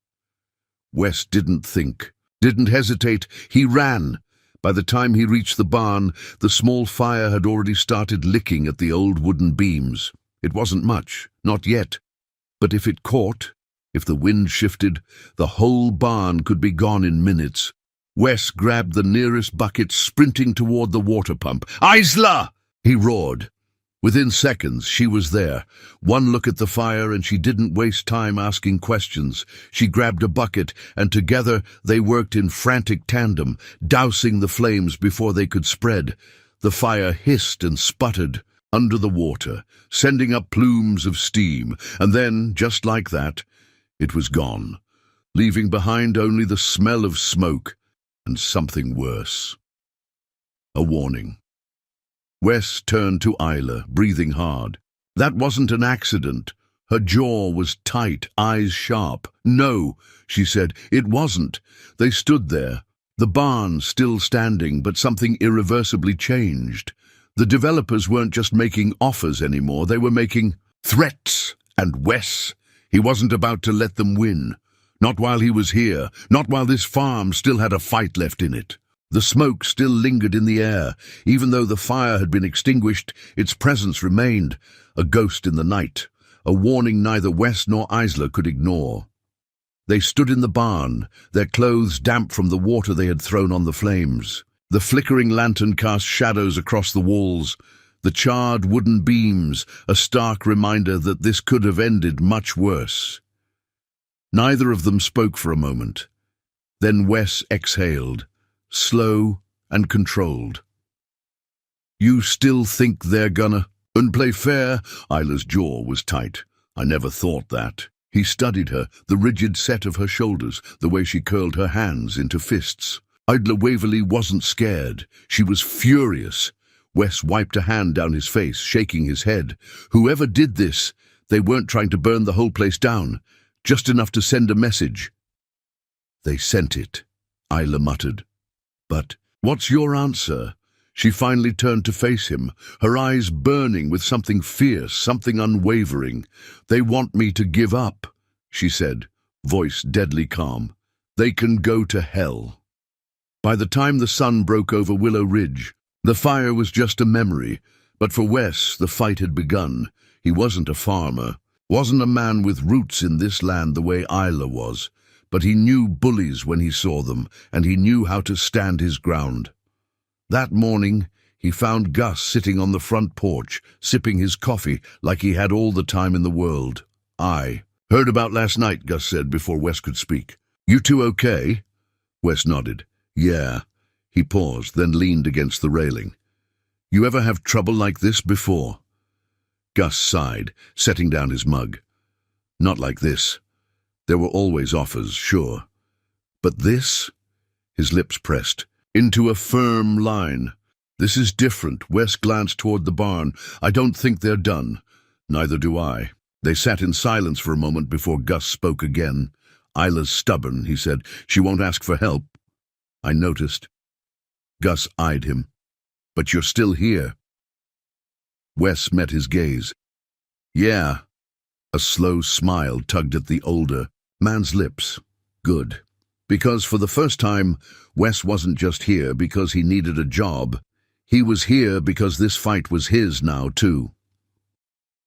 Wes didn't think, didn't hesitate. He ran. By the time he reached the barn, the small fire had already started licking at the old wooden beams. It wasn't much, not yet. But if it caught, if the wind shifted, the whole barn could be gone in minutes. Wes grabbed the nearest bucket, sprinting toward the water pump. "Isla!" he roared. Within seconds, she was there. One look at the fire and she didn't waste time asking questions. She grabbed a bucket and together they worked in frantic tandem, dousing the flames before they could spread. The fire hissed and sputtered under the water, sending up plumes of steam, and then, just like that, it was gone, leaving behind only the smell of smoke and something worse. A warning. Wes turned to Isla, breathing hard. That wasn't an accident. Her jaw was tight, eyes sharp. "No," she said, "it wasn't." They stood there, the barn still standing, but something irreversibly changed. The developers weren't just making offers anymore, they were making threats. And Wes, he wasn't about to let them win. Not while he was here, not while this farm still had a fight left in it. The smoke still lingered in the air. Even though the fire had been extinguished, its presence remained, a ghost in the night, a warning neither Wes nor Isla could ignore. They stood in the barn, their clothes damp from the water they had thrown on the flames. The flickering lantern cast shadows across the walls, the charred wooden beams, a stark reminder that this could have ended much worse. Neither of them spoke for a moment. Then Wes exhaled, slow and controlled. "You still think they're gonna play fair?" Isla's jaw was tight. "I never thought that." He studied her, the rigid set of her shoulders, the way she curled her hands into fists. Isla Waverley wasn't scared. She was furious. Wes wiped a hand down his face, shaking his head. Whoever did this, they weren't trying to burn the whole place down. Just enough to send a message. "They sent it," Isla muttered. "But what's your answer?" She finally turned to face him, her eyes burning with something fierce, something unwavering. "They want me to give up," she said, voice deadly calm. "They can go to hell." By the time the sun broke over Willow Ridge, the fire was just a memory. But for Wes, the fight had begun. He wasn't a farmer, wasn't a man with roots in this land the way Isla was. But he knew bullies when he saw them, and he knew how to stand his ground. That morning, he found Gus sitting on the front porch, sipping his coffee like he had all the time in the world. "I heard about last night," Gus said before Wes could speak. "You two okay?" Wes nodded. "Yeah." He paused, then leaned against the railing. "You ever have trouble like this before?" Gus sighed, setting down his mug. "Not like this. There were always offers, sure. But this?" His lips pressed into a firm line. "This is different." Wes glanced toward the barn. "I don't think they're done." "Neither do I." They sat in silence for a moment before Gus spoke again. "Isla's stubborn," he said. "She won't ask for help." "I noticed." Gus eyed him. "But you're still here." Wes met his gaze. "Yeah." A slow smile tugged at the older man's lips. "Good." Because for the first time, Wes wasn't just here because he needed a job. He was here because this fight was his now, too.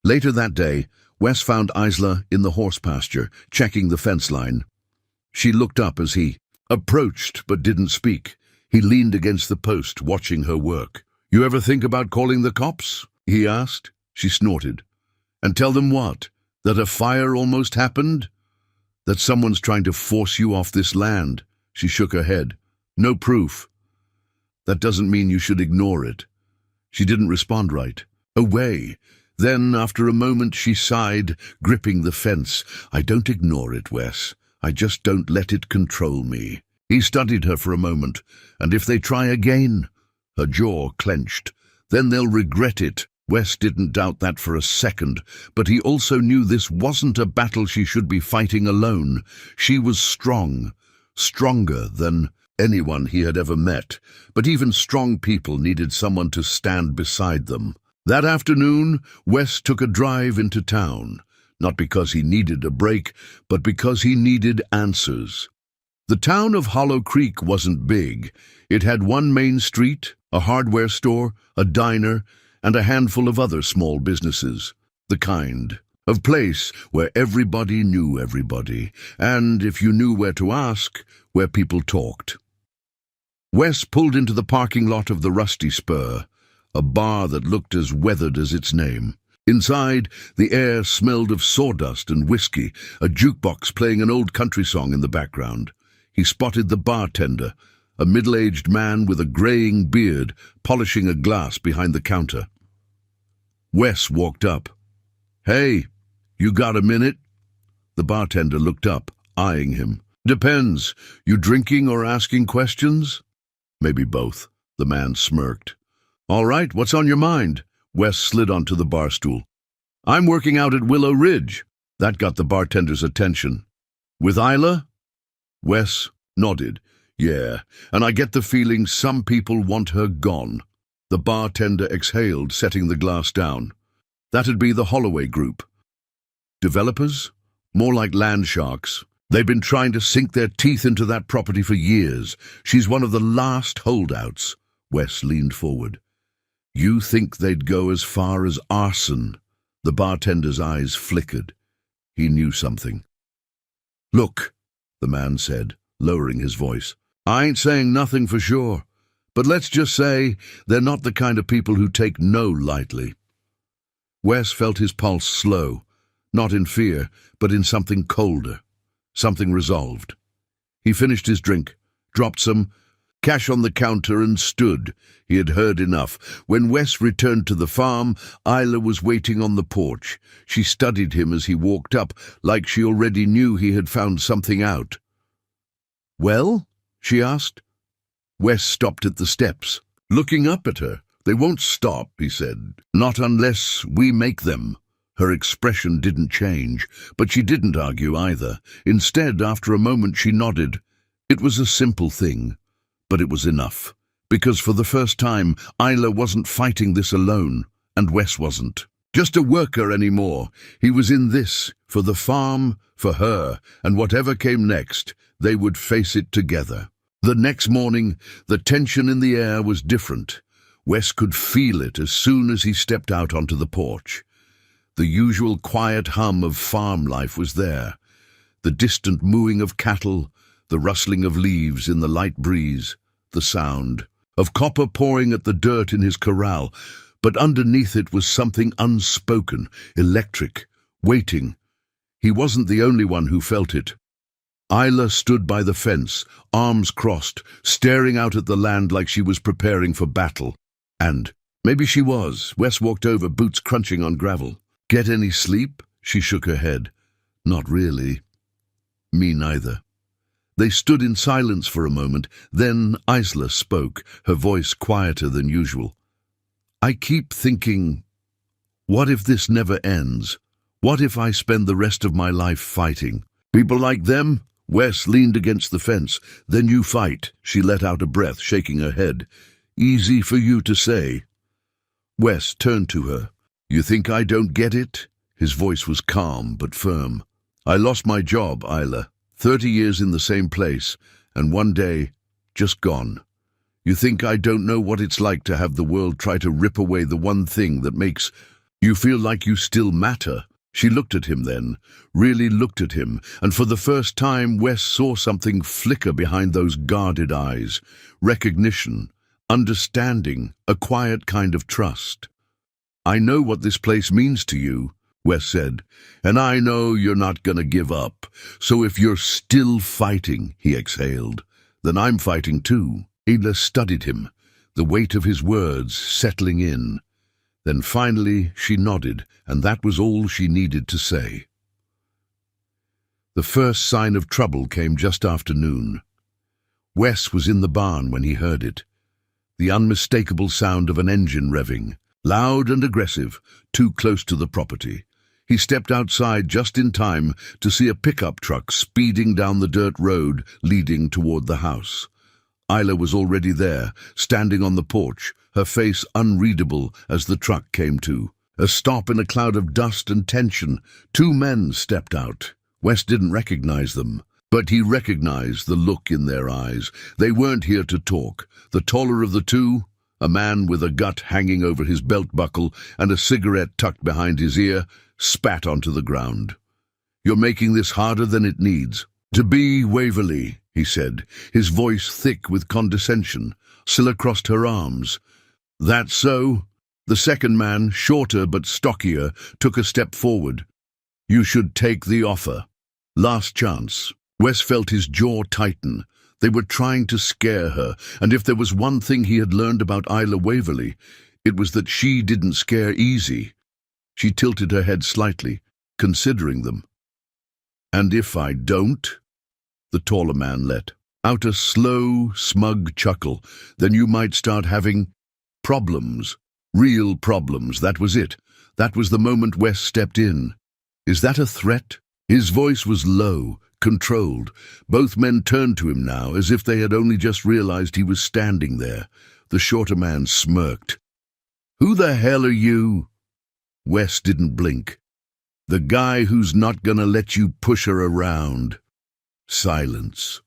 Later that day, Wes found Isla in the horse pasture, checking the fence line. She looked up as he approached but didn't speak. He leaned against the post, watching her work. "You ever think about calling the cops?" he asked. She snorted. "And tell them what? That a fire almost happened?" That someone's trying to force you off this land. She shook her head. No proof. That doesn't mean you should ignore it. She didn't respond right. Away. Then, after a moment, she sighed, gripping the fence. I don't ignore it, Wes. I just don't let it control me. He studied her for a moment. And if they try again? Her jaw clenched. Then they'll regret it. Wes didn't doubt that for a second, but he also knew this wasn't a battle she should be fighting alone. She was strong, stronger than anyone he had ever met, but even strong people needed someone to stand beside them. That afternoon, Wes took a drive into town, not because he needed a break, but because he needed answers. The town of Hollow Creek wasn't big. It had one main street, a hardware store, a diner, and a handful of other small businesses. The kind of place where everybody knew everybody, and if you knew where to ask, where people talked. Wes pulled into the parking lot of the Rusty Spur, a bar that looked as weathered as its name. Inside, the air smelled of sawdust and whiskey, a jukebox playing an old country song in the background. He spotted the bartender, a middle-aged man with a graying beard, polishing a glass behind the counter. Wes walked up. Hey, you got a minute? The bartender looked up, eyeing him. Depends. You drinking or asking questions? Maybe both. The man smirked. All right, what's on your mind? Wes slid onto the bar stool. I'm working out at Willow Ridge. That got the bartender's attention. With Isla? Wes nodded. Yeah, and I get the feeling some people want her gone. The bartender exhaled, setting the glass down. That'd be the Holloway Group. Developers? More like land sharks. They've been trying to sink their teeth into that property for years. She's one of the last holdouts. Wes leaned forward. You think they'd go as far as arson? The bartender's eyes flickered. He knew something. Look, the man said, lowering his voice. I ain't saying nothing for sure, but let's just say they're not the kind of people who take no lightly. Wes felt his pulse slow, not in fear, but in something colder, something resolved. He finished his drink, dropped some cash on the counter and stood. He had heard enough. When Wes returned to the farm, Isla was waiting on the porch. She studied him as he walked up, like she already knew he had found something out. Well? She asked. Wes stopped at the steps, looking up at her. They won't stop, he said. Not unless we make them. Her expression didn't change, but she didn't argue either. Instead, after a moment, she nodded. It was a simple thing, but it was enough. Because for the first time, Isla wasn't fighting this alone, and Wes wasn't. Just a worker anymore. He was in this, for the farm, for her, and whatever came next, they would face it together. The next morning, the tension in the air was different. Wes could feel it as soon as he stepped out onto the porch. The usual quiet hum of farm life was there. The distant mooing of cattle, the rustling of leaves in the light breeze, the sound of copper pouring at the dirt in his corral, but underneath it was something unspoken, electric, waiting. He wasn't the only one who felt it. Isla stood by the fence, arms crossed, staring out at the land like she was preparing for battle. And maybe she was. Wes walked over, boots crunching on gravel. Get any sleep? She shook her head. Not really. Me neither. They stood in silence for a moment. Then Isla spoke, her voice quieter than usual. I keep thinking, what if this never ends? What if I spend the rest of my life fighting? People like them? Wes leaned against the fence. Then you fight. She let out a breath, shaking her head. Easy for you to say. Wes turned to her. You think I don't get it? His voice was calm but firm. I lost my job, Isla. 30 years in the same place, and one day, just gone. You think I don't know what it's like to have the world try to rip away the one thing that makes you feel like you still matter? She looked at him then, really looked at him, and for the first time Wes saw something flicker behind those guarded eyes. Recognition, understanding, a quiet kind of trust. I know what this place means to you. Wes said. "And I know you're not gonna give up. So if you're still fighting," he exhaled, "then I'm fighting too." Ayla studied him, the weight of his words settling in. Then finally she nodded, and that was all she needed to say. The first sign of trouble came just after noon. Wes was in the barn when he heard it. The unmistakable sound of an engine revving, loud and aggressive, too close to the property. He stepped outside just in time to see a pickup truck speeding down the dirt road leading toward the house. Ayla was already there, standing on the porch, her face unreadable as the truck came to. A stop in a cloud of dust and tension. Two men stepped out. Wes didn't recognize them, but he recognized the look in their eyes. They weren't here to talk. The taller of the two, a man with a gut hanging over his belt buckle and a cigarette tucked behind his ear, spat onto the ground. "You're making this harder than it needs." "To be Waverley," he said, his voice thick with condescension. Scylla crossed her arms. "That so?" The second man, shorter but stockier, took a step forward. "You should take the offer. Last chance." Wes felt his jaw tighten. They were trying to scare her, and if there was one thing he had learned about Ayla Waverley, it was that she didn't scare easy. She tilted her head slightly, considering them. "And if I don't?" The taller man let out a slow, smug chuckle. "Then you might start having problems. Real problems." That was it. That was the moment Wes stepped in. "Is that a threat?" His voice was low, controlled. Both men turned to him now, as if they had only just realized he was standing there. The shorter man smirked. "Who the hell are you?" Wes didn't blink. "The guy who's not gonna let you push her around." Silence.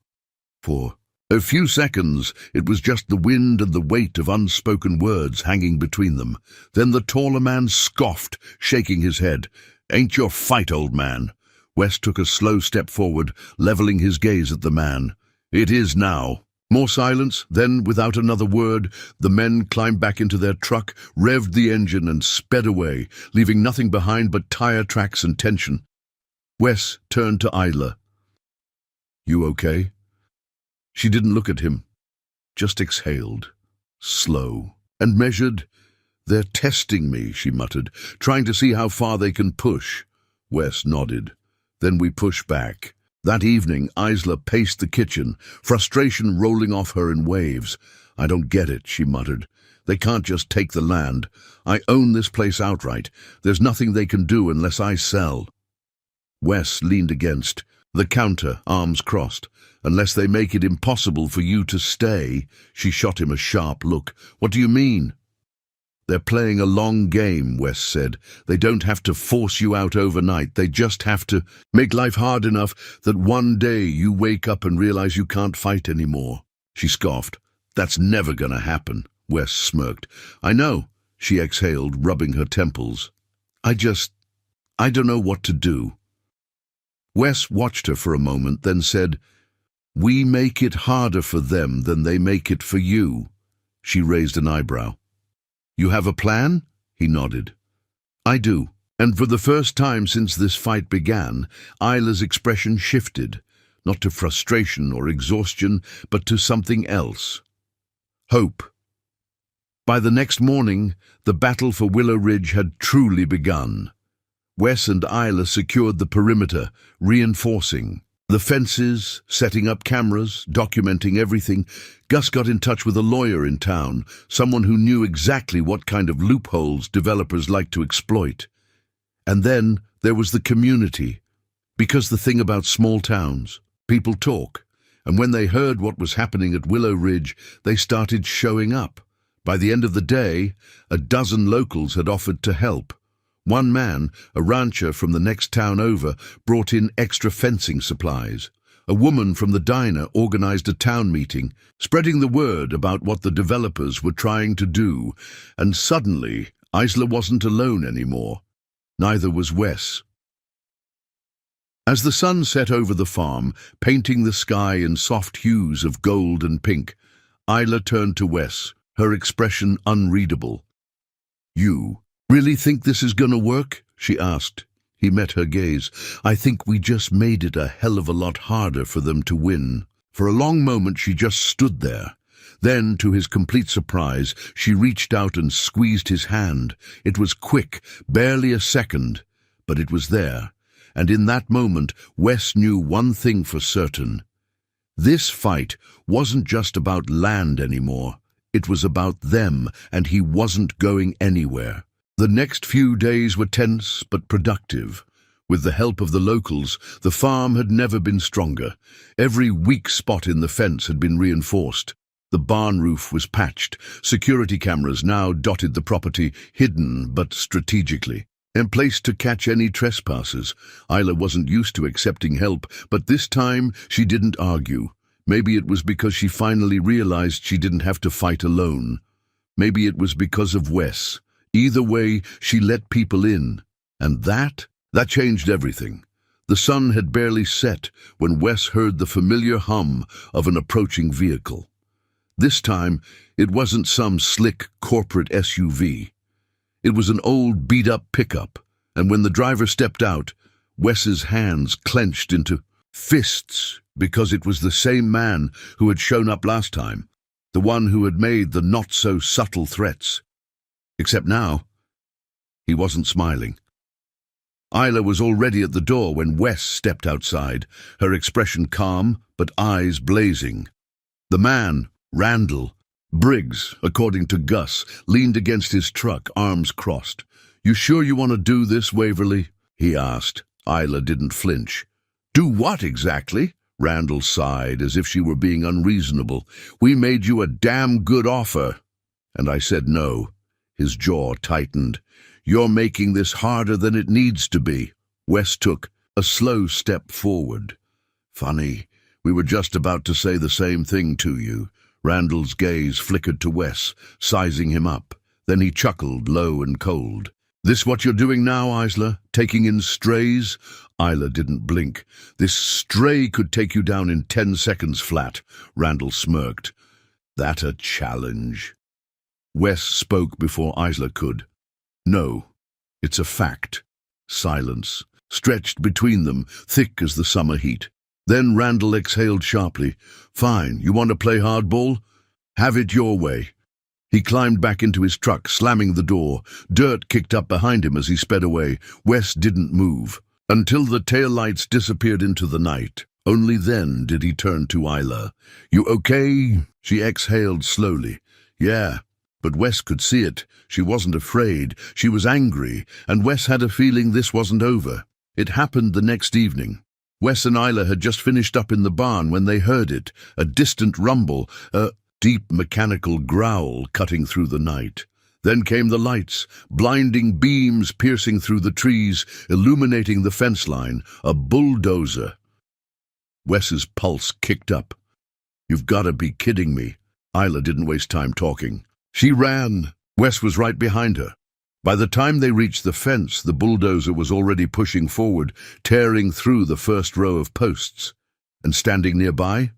For a few seconds, it was just the wind and the weight of unspoken words hanging between them. Then the taller man scoffed, shaking his head. "Ain't your fight, old man." Wes took a slow step forward, leveling his gaze at the man. "It is now." More silence, then, without another word, the men climbed back into their truck, revved the engine and sped away, leaving nothing behind but tire tracks and tension. Wes turned to Ayla. "You okay?" She didn't look at him, just exhaled, slow and measured. "They're testing me," she muttered, "trying to see how far they can push." Wes nodded. "Then we push back." That evening, Ayla paced the kitchen, frustration rolling off her in waves. "I don't get it," she muttered. "They can't just take the land. I own this place outright. There's nothing they can do unless I sell." Wes leaned against the counter, arms crossed. "Unless they make it impossible for you to stay." She shot him a sharp look. "What do you mean?" "They're playing a long game," Wes said. "They don't have to force you out overnight. They just have to make life hard enough that one day you wake up and realize you can't fight anymore." She scoffed. "That's never gonna happen." Wes smirked. "I know," she exhaled, rubbing her temples. I don't know what to do." Wes watched her for a moment, then said, "We make it harder for them than they make it for you." She raised an eyebrow. "You have a plan?" He nodded. "I do." And for the first time since this fight began, Ayla's expression shifted, not to frustration or exhaustion, but to something else. Hope. By the next morning, the battle for Willow Ridge had truly begun. Wes and Ayla secured the perimeter, reinforcing the fences, setting up cameras, documenting everything. Gus got in touch with a lawyer in town, someone who knew exactly what kind of loopholes developers like to exploit. And then there was the community. Because the thing about small towns, people talk. And when they heard what was happening at Willow Ridge, they started showing up. By the end of the day, a dozen locals had offered to help. One man, a rancher from the next town over, brought in extra fencing supplies. A woman from the diner organized a town meeting, spreading the word about what the developers were trying to do. And suddenly, Ayla wasn't alone anymore. Neither was Wes. As the sun set over the farm, painting the sky in soft hues of gold and pink, Ayla turned to Wes, her expression unreadable. "You really think this is gonna work?" she asked. He met her gaze. "I think we just made it a hell of a lot harder for them to win." For a long moment she just stood there. Then, to his complete surprise, she reached out and squeezed his hand. It was quick, barely a second, but it was there. And in that moment, Wes knew one thing for certain. This fight wasn't just about land anymore. It was about them, and he wasn't going anywhere. The next few days were tense but productive. With the help of the locals, the farm had never been stronger. Every weak spot in the fence had been reinforced. The barn roof was patched. Security cameras now dotted the property, hidden but strategically, in place to catch any trespassers. Isla wasn't used to accepting help, but this time she didn't argue. Maybe it was because she finally realized she didn't have to fight alone. Maybe it was because of Wes. Either way, she let people in. And that changed everything. The sun had barely set when Wes heard the familiar hum of an approaching vehicle. This time, it wasn't some slick corporate SUV. It was an old beat-up pickup, and when the driver stepped out, Wes's hands clenched into fists because it was the same man who had shown up last time, the one who had made the not-so-subtle threats. Except now, he wasn't smiling. Isla was already at the door when Wes stepped outside, her expression calm but eyes blazing. The man, Randall Briggs, according to Gus, leaned against his truck, arms crossed. "You sure you want to do this, Waverly?" he asked. Isla didn't flinch. "Do what exactly?" Randall sighed, as if she were being unreasonable. "We made you a damn good offer." And I said no. His jaw tightened. "You're making this harder than it needs to be." Wes took a slow step forward. "Funny, we were just about to say the same thing to you." Randall's gaze flickered to Wes, sizing him up. Then he chuckled, low and cold. "This what you're doing now, Isla? Taking in strays?" Isla didn't blink. "This stray could take you down in 10 seconds flat," Randall smirked. "That a challenge?" Wes spoke before Isla could. "No, it's a fact." Silence stretched between them, thick as the summer heat. Then Randall exhaled sharply. "Fine, you want to play hardball? Have it your way." He climbed back into his truck, slamming the door. Dirt kicked up behind him as he sped away. Wes didn't move, until the taillights disappeared into the night. Only then did he turn to Isla. "You okay?" She exhaled slowly. "Yeah." But Wes could see it. She wasn't afraid. She was angry, and Wes had a feeling this wasn't over. It happened the next evening. Wes and Isla had just finished up in the barn when they heard it, a distant rumble, a deep mechanical growl cutting through the night. Then came the lights, blinding beams piercing through the trees, illuminating the fence line, a bulldozer. Wes's pulse kicked up. "You've got to be kidding me." Isla didn't waste time talking. She ran. Wes was right behind her. By the time they reached the fence, the bulldozer was already pushing forward, tearing through the first row of posts. And standing nearby?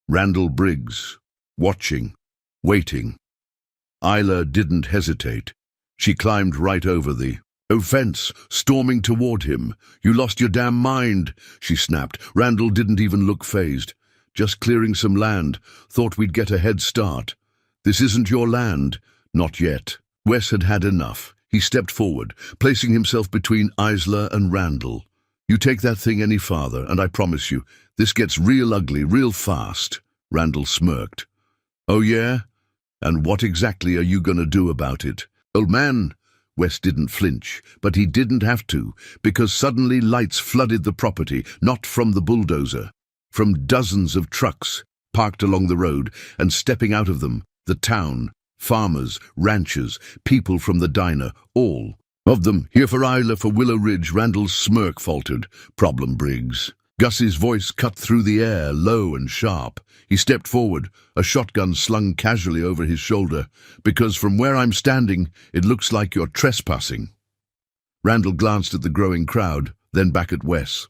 Randall Briggs, watching, waiting. Isla didn't hesitate. She climbed right over the fence, storming toward him. "You lost your damn mind," she snapped. Randall didn't even look fazed. "Just clearing some land. Thought we'd get a head start." "This isn't your land." "Not yet." Wes had had enough. He stepped forward, placing himself between Isla and Randall. "You take that thing any farther, and I promise you, this gets real ugly real fast." Randall smirked. "Oh yeah? And what exactly are you going to do about it?" "Old man." Wes didn't flinch, but he didn't have to, because suddenly lights flooded the property, not from the bulldozer, from dozens of trucks parked along the road, and stepping out of them, the town. Farmers, ranchers, people from the diner, all of them here for Isla, for Willow Ridge. Randall's smirk faltered. "Problem, Briggs." Gus's voice cut through the air, low and sharp. He stepped forward, a shotgun slung casually over his shoulder. "Because from where I'm standing, it looks like you're trespassing." Randall glanced at the growing crowd, then back at Wes.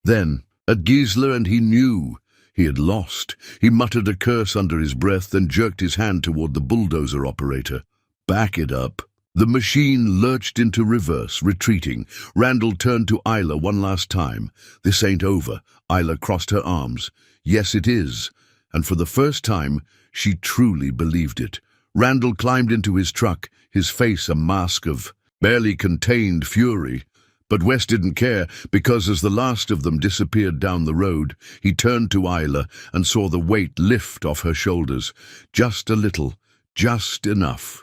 Then at Gisela, and he knew. He had lost. He muttered a curse under his breath, then jerked his hand toward the bulldozer operator. "Back it up." The machine lurched into reverse, retreating. Randall turned to Isla one last time. "This ain't over." Isla crossed her arms. "Yes, it is." And for the first time, she truly believed it. Randall climbed into his truck, his face a mask of barely contained fury. But Wes didn't care, because as the last of them disappeared down the road, he turned to Isla and saw the weight lift off her shoulders. Just a little, just enough.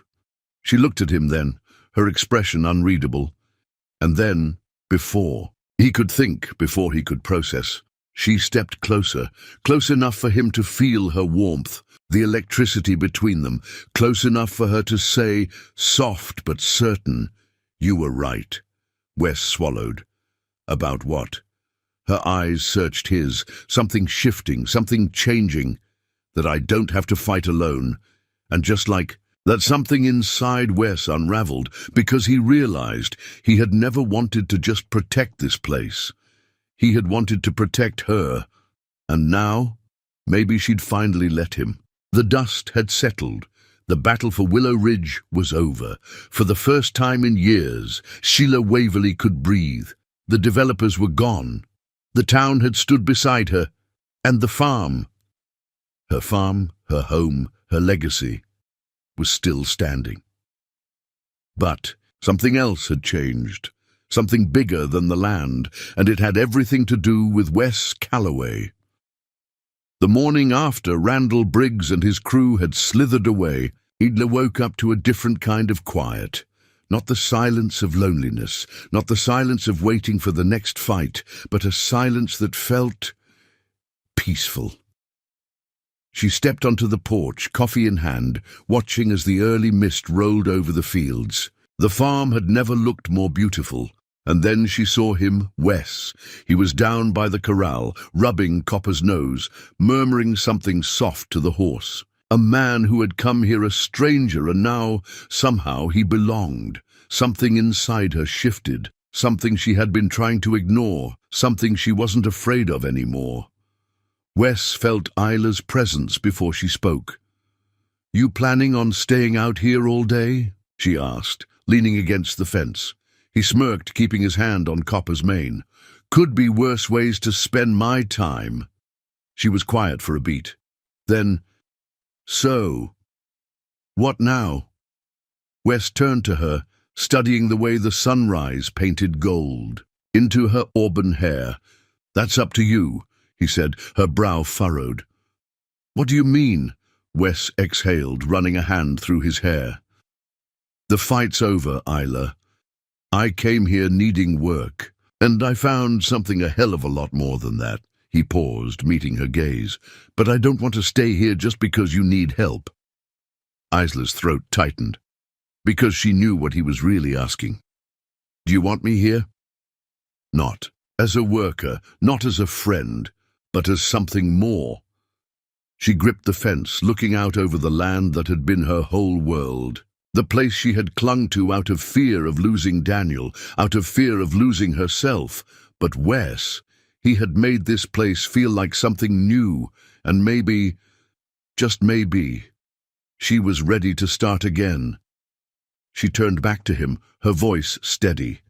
She looked at him then, her expression unreadable. And then, before he could think, before he could process, she stepped closer, close enough for him to feel her warmth, the electricity between them, close enough for her to say, soft but certain, "You were right." Wes swallowed. About what? Her eyes searched his, something shifting, something changing, that I don't have to fight alone. And just like that, something inside Wes unraveled, because he realized he had never wanted to just protect this place. He had wanted to protect her. And now, maybe she'd finally let him. The dust had settled. The battle for Willow Ridge was over. For the first time in years, Sheila Waverly could breathe. The developers were gone. The town had stood beside her. And the farm, her home, her legacy, was still standing. But something else had changed, something bigger than the land, and it had everything to do with Wes Calloway. The morning after Randall Briggs and his crew had slithered away, Idla woke up to a different kind of quiet. Not the silence of loneliness, not the silence of waiting for the next fight, but a silence that felt peaceful. She stepped onto the porch, coffee in hand, watching as the early mist rolled over the fields. The farm had never looked more beautiful. And then she saw him, Wes. He was down by the corral, rubbing Copper's nose, murmuring something soft to the horse. A man who had come here a stranger, and now, somehow, he belonged. Something inside her shifted, something she had been trying to ignore, something she wasn't afraid of anymore. Wes felt Isla's presence before she spoke. "You planning on staying out here all day?" she asked, leaning against the fence. He smirked, keeping his hand on Copper's mane. "Could be worse ways to spend my time." She was quiet for a beat. Then, "So, what now?" Wes turned to her, studying the way the sunrise painted gold into her auburn hair. "That's up to you," he said, her brow furrowed. "What do you mean?" Wes exhaled, running a hand through his hair. "The fight's over, Isla. I came here needing work, and I found something a hell of a lot more than that." He paused, meeting her gaze. "But I don't want to stay here just because you need help." Isla's throat tightened, because she knew what he was really asking. "Do you want me here?" "Not as a worker, not as a friend, but as something more." She gripped the fence, looking out over the land that had been her whole world. The place she had clung to out of fear of losing Daniel, out of fear of losing herself. But Wes, he had made this place feel like something new, and maybe, just maybe, she was ready to start again. She turned back to him, her voice steady.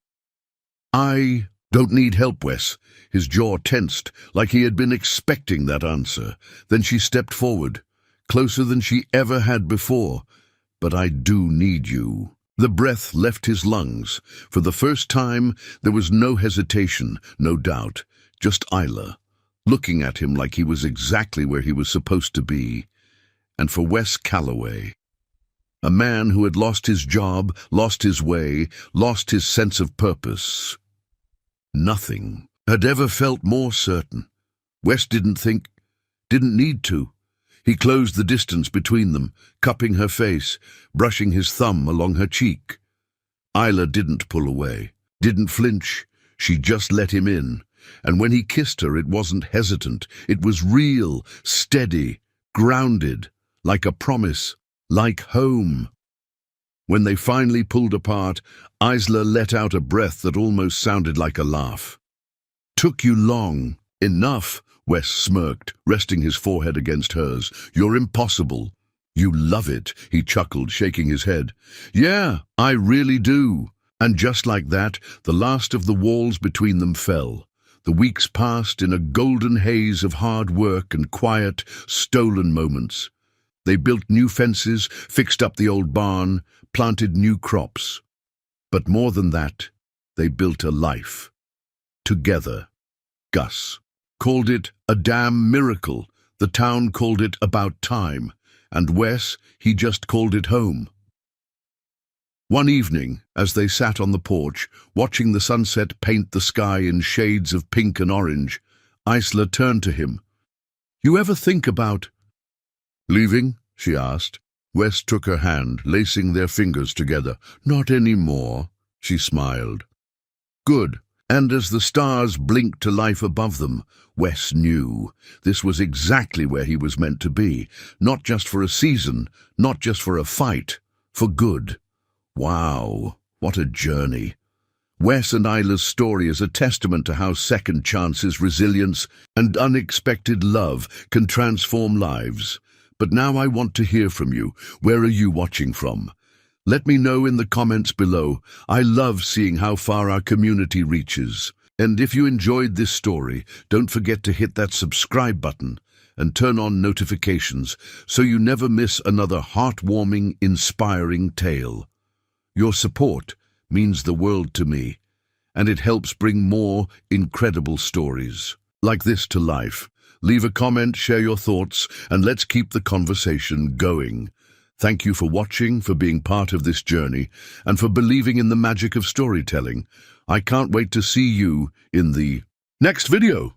"I don't need help, Wes." His jaw tensed, like he had been expecting that answer. Then she stepped forward, closer than she ever had before. "But I do need you." The breath left his lungs. For the first time, there was no hesitation, no doubt, just Isla, looking at him like he was exactly where he was supposed to be. And for Wes Calloway, a man who had lost his job, lost his way, lost his sense of purpose, nothing had ever felt more certain. Wes didn't need to. He closed the distance between them, cupping her face, brushing his thumb along her cheek. Isla didn't pull away, didn't flinch. She just let him in. And when he kissed her, it wasn't hesitant. It was real, steady, grounded, like a promise, like home. When they finally pulled apart, Isla let out a breath that almost sounded like a laugh. "Took you long." "Enough," Wes smirked, resting his forehead against hers. "You're impossible." You love it, he chuckled, shaking his head. Yeah, I really do. And just like that, the last of the walls between them fell. The weeks passed in a golden haze of hard work and quiet, stolen moments. They built new fences, fixed up the old barn, planted new crops. But more than that, they built a life. Together. Gus called it a damn miracle. The town called it about time. And Wes, he just called it home. One evening, as they sat on the porch, watching the sunset paint the sky in shades of pink and orange, Isla turned to him. You ever think about leaving? She asked. Wes took her hand, lacing their fingers together. Not anymore, she smiled. Good. And as the stars blinked to life above them, Wes knew this was exactly where he was meant to be, not just for a season, not just for a fight, for good. Wow, what a journey. Wes and Isla's story is a testament to how second chances, resilience, and unexpected love can transform lives. But now I want to hear from you. Where are you watching from? Let me know in the comments below. I love seeing how far our community reaches. And if you enjoyed this story, don't forget to hit that subscribe button and turn on notifications so you never miss another heartwarming, inspiring tale. Your support means the world to me, and it helps bring more incredible stories like this to life. Leave a comment, share your thoughts, and let's keep the conversation going. Thank you for watching, for being part of this journey, and for believing in the magic of storytelling. I can't wait to see you in the next video.